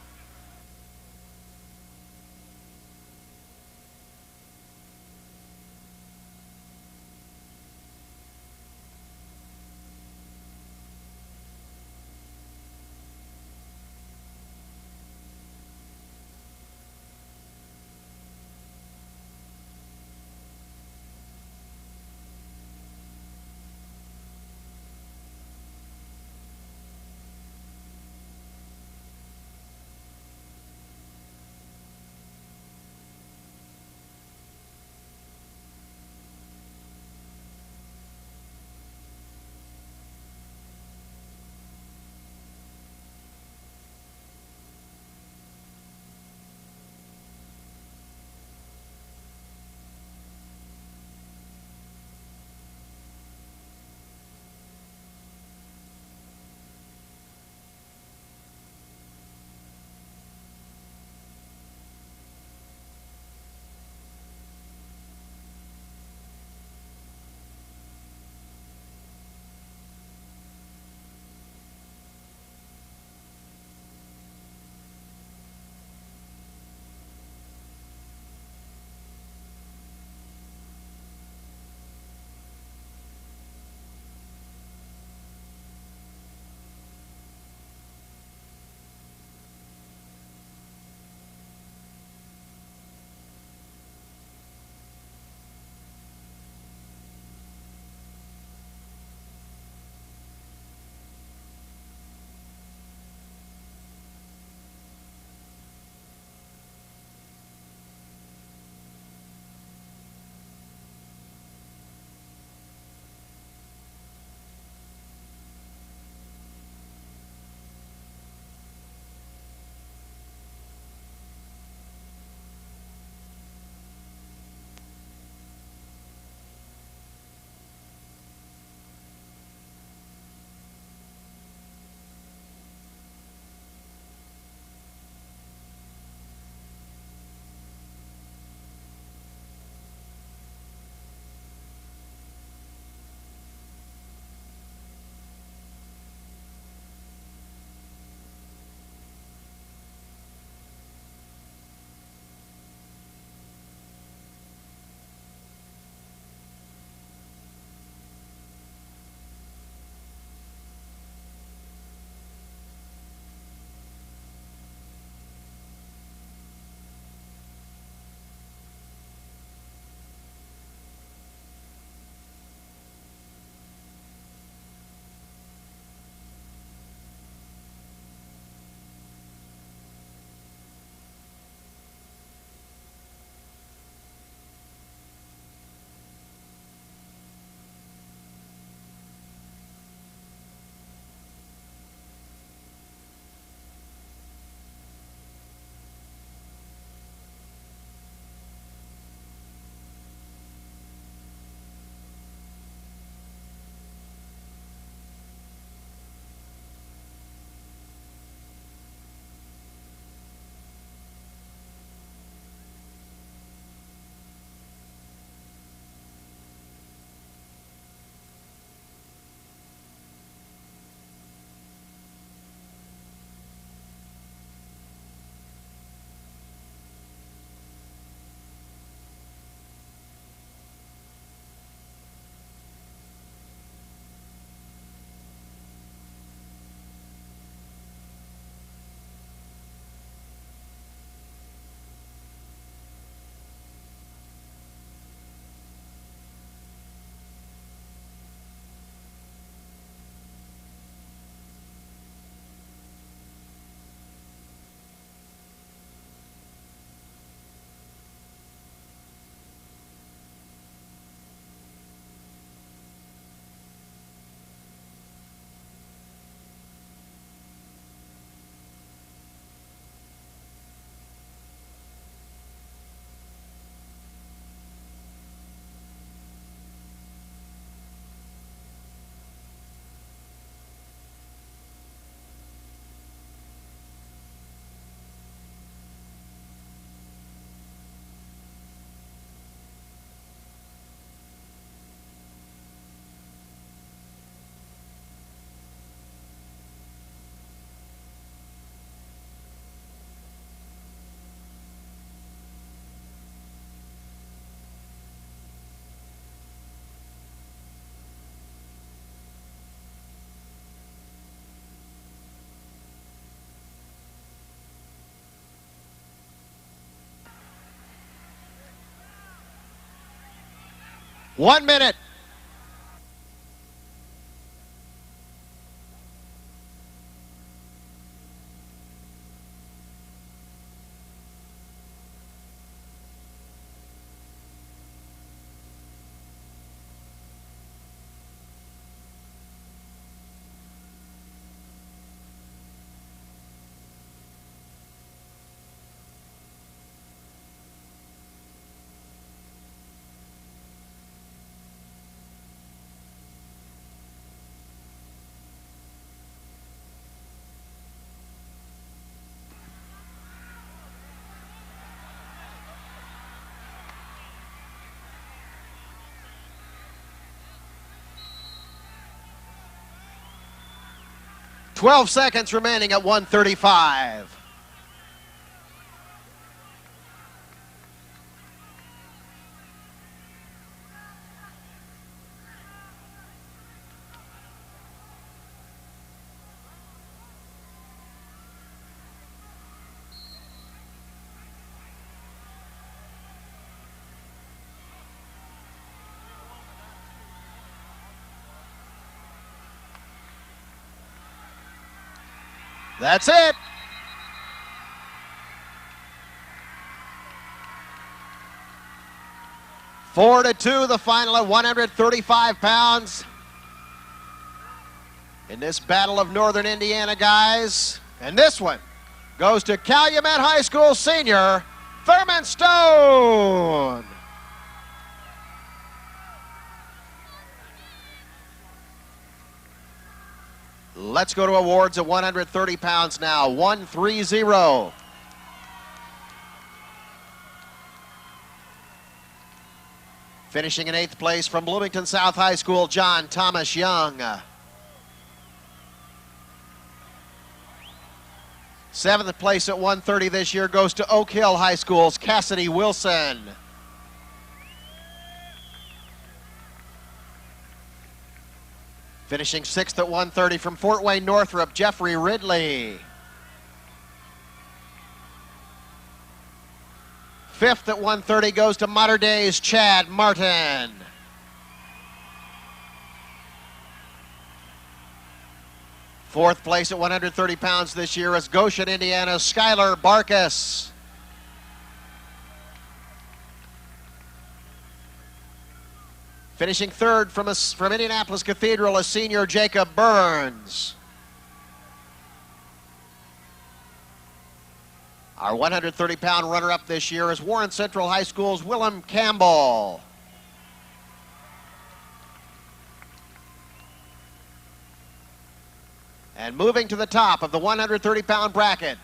1 minute. Twelve seconds remaining at 135. That's it. Four to two, the final at 135 pounds. In this battle of Northern Indiana guys. And this one goes to Calumet High School senior, Thurman Stone. Let's go to awards at 130 pounds now. 130. Finishing in 8th place from Bloomington South High School, John Thomas Young. 7th place at 130 this year goes to Oak Hill High School's Cassidy Wilson. Finishing 6th at 130 from Fort Wayne Northrop, Jeffrey Ridley. 5th at 130 goes to Mater Dei's Chad Martin. 4th place at 130 pounds this year is Goshen, Indiana's Skylar Barkus. Finishing 3rd from Indianapolis Cathedral is senior Jacob Burns. Our 130-pound runner-up this year is Warren Central High School's Willem Campbell. And moving to the top of the 130-pound bracket,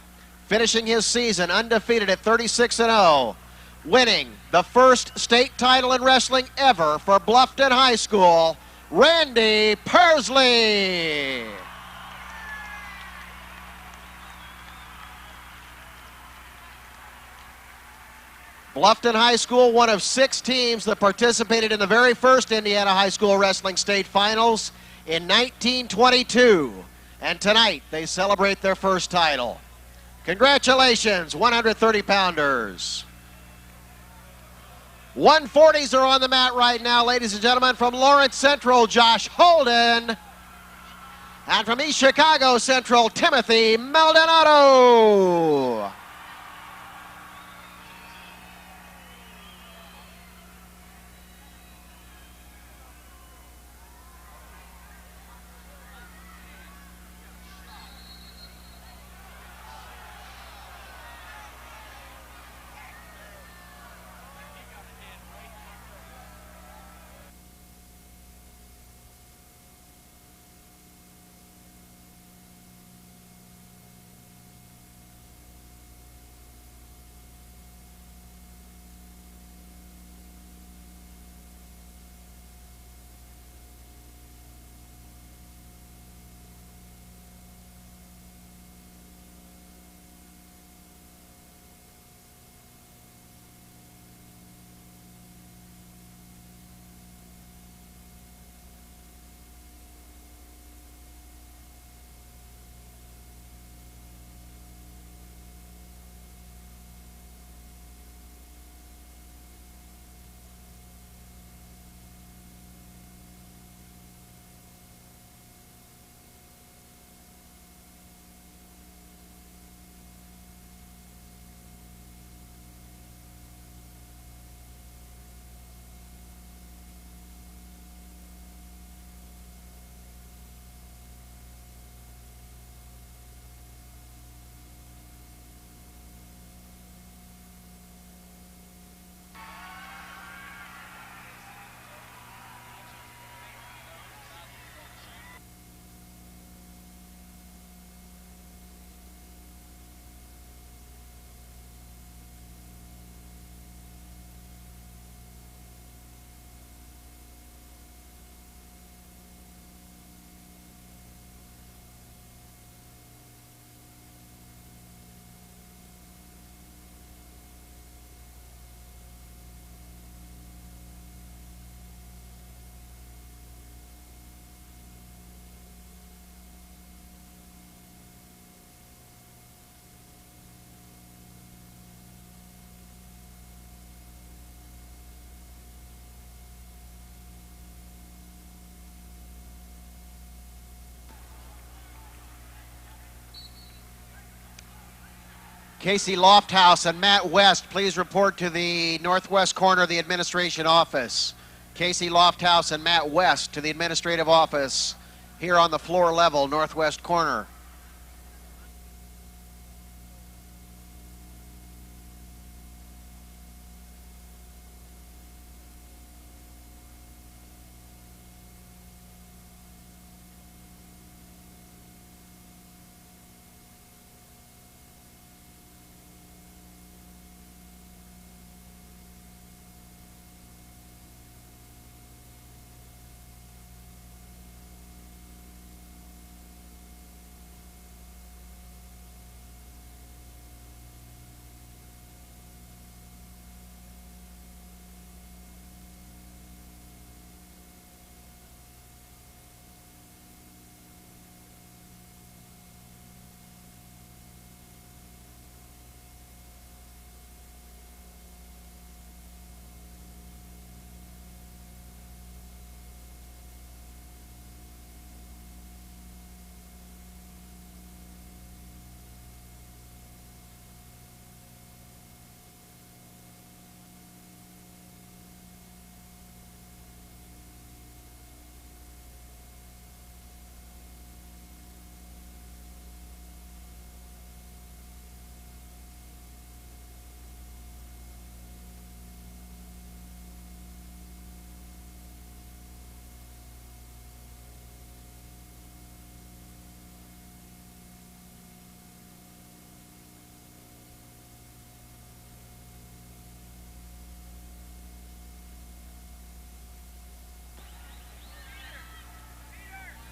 finishing his season undefeated at 36-0, winning the first state title in wrestling ever for Bluffton High School, Randy Pursley. Bluffton High School, one of 6 teams that participated in the very first Indiana High School Wrestling State Finals in 1922. And tonight, they celebrate their first title. Congratulations, 130-pounders. 140s are on the mat right now, ladies and gentlemen. From Lawrence Central, Josh Holden. And from East Chicago Central, Timothy Maldonado. Casey Lofthouse and Matt West, please report to the northwest corner of the administration office. Casey Lofthouse and Matt West to the administrative office here on the floor level, northwest corner.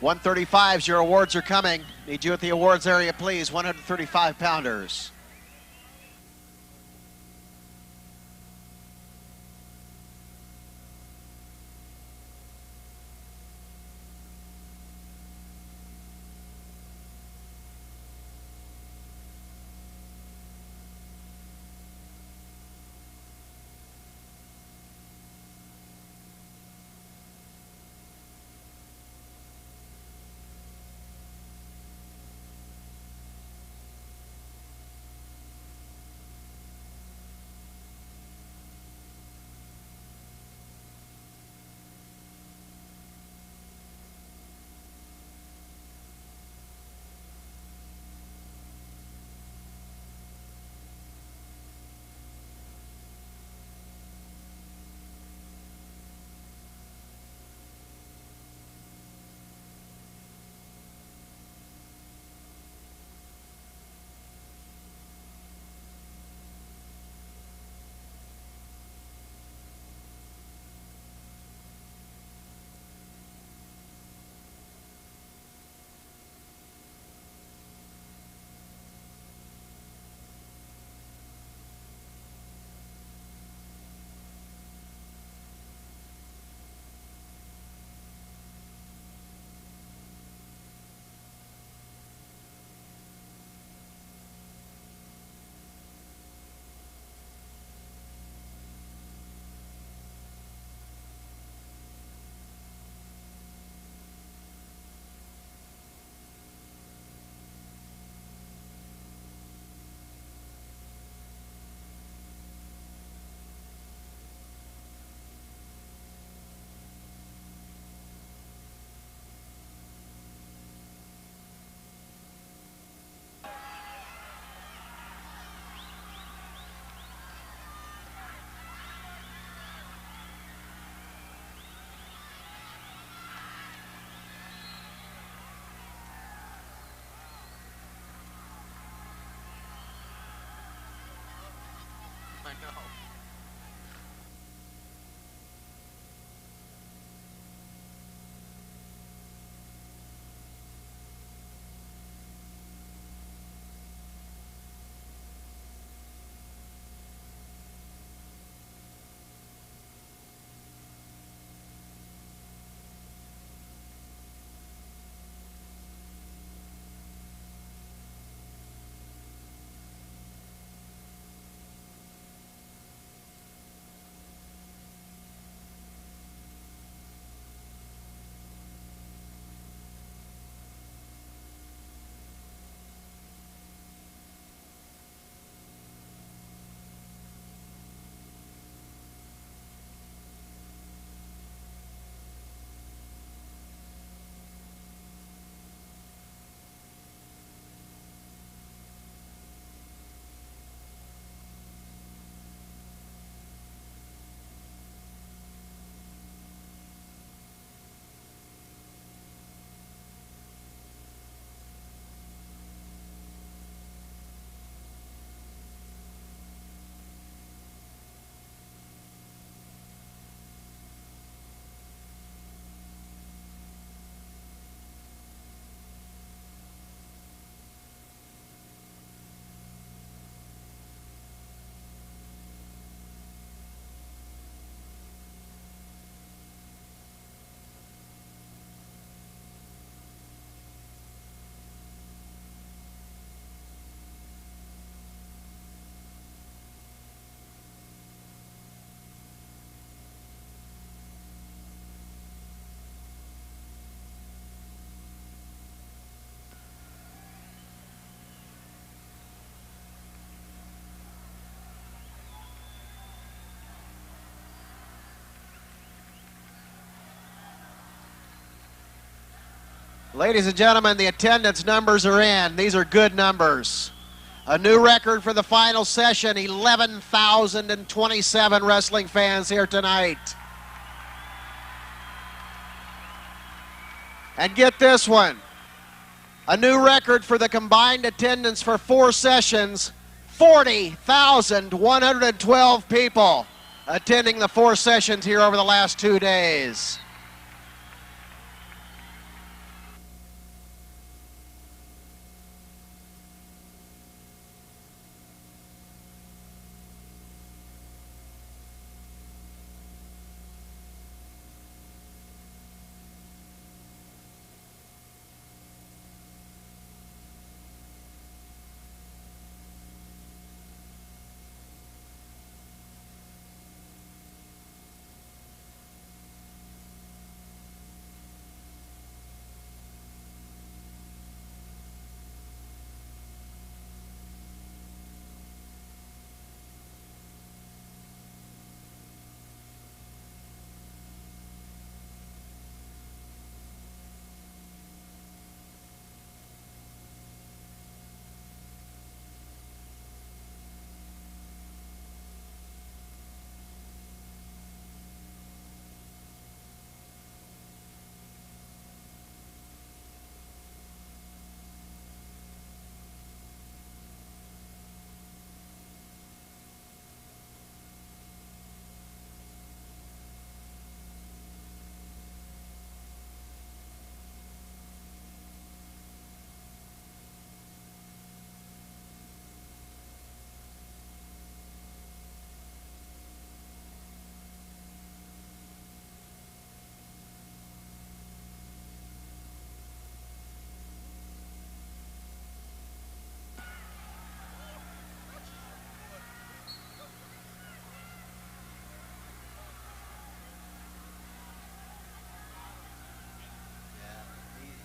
$135s, your awards are coming. Need you at the awards area, please. 135-pounders. Ladies and gentlemen, the attendance numbers are in. These are good numbers. A new record for the final session, 11,027 wrestling fans here tonight. And get this one, a new record for the combined attendance for 4 sessions, 40,112 people attending the 4 sessions here over the last 2 days.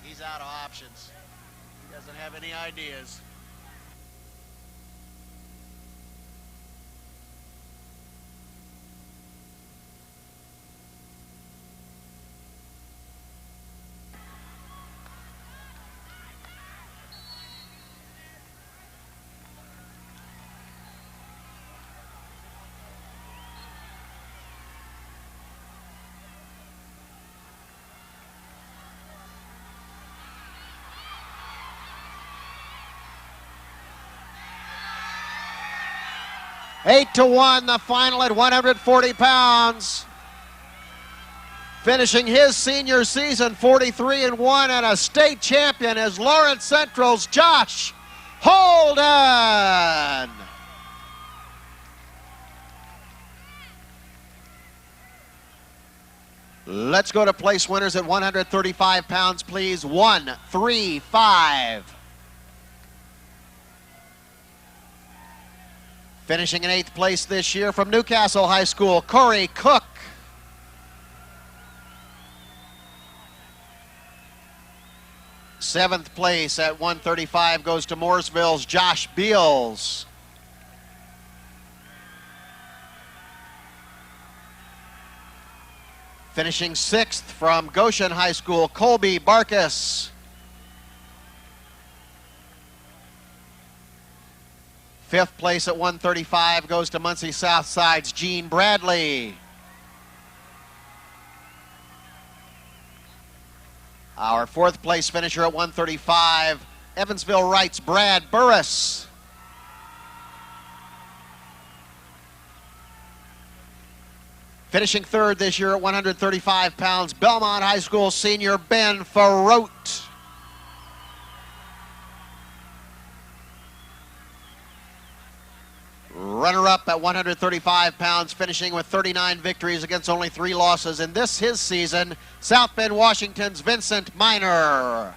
He's out of options. He doesn't have any ideas. Eight to 1, the final at 140 pounds. Finishing his senior season 43-1 and a state champion is Lawrence Central's Josh Holden. Let's go to place winners at 135 pounds, please. 1, 3, 5. Finishing in 8th place this year from Newcastle High School, Corey Cook. Seventh place at 135 goes to Mooresville's Josh Beals. Finishing 6th from Goshen High School, Colby Barkus. Fifth place at 135 goes to Muncie Southside's Gene Bradley. Our 4th place finisher at 135, Evansville Wright's Brad Burris. Finishing 3rd this year at 135 pounds, Belmont High School senior Ben Farote. Runner-up at 135 pounds, finishing with 39 victories against only 3 losses in his season, South Bend, Washington's Vinscent Minor.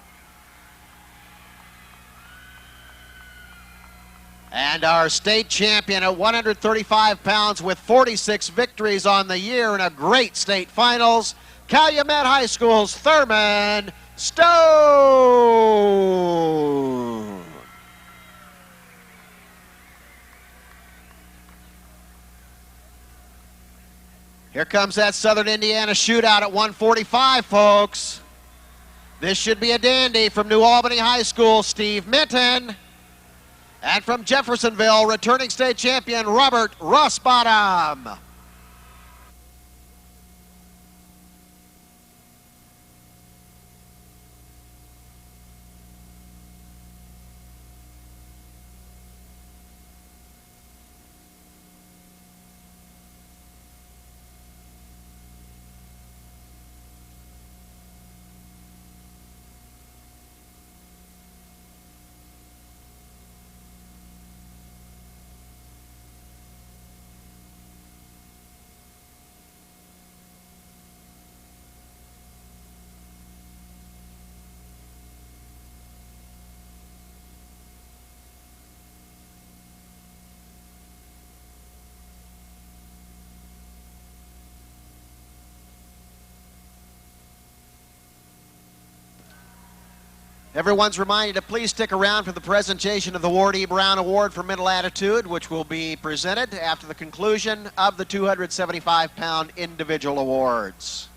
And our state champion at 135 pounds with 46 victories on the year and a great state finals, Calumet High School's Thurman Stone. Here comes that Southern Indiana shootout at 145, folks. This should be a dandy from New Albany High School, Steve Minton. And from Jeffersonville, returning state champion, Robert Rosbottom. Everyone's reminded to please stick around for the presentation of the Ward E. Brown Award for Mental Attitude, which will be presented after the conclusion of the 275-pound individual awards.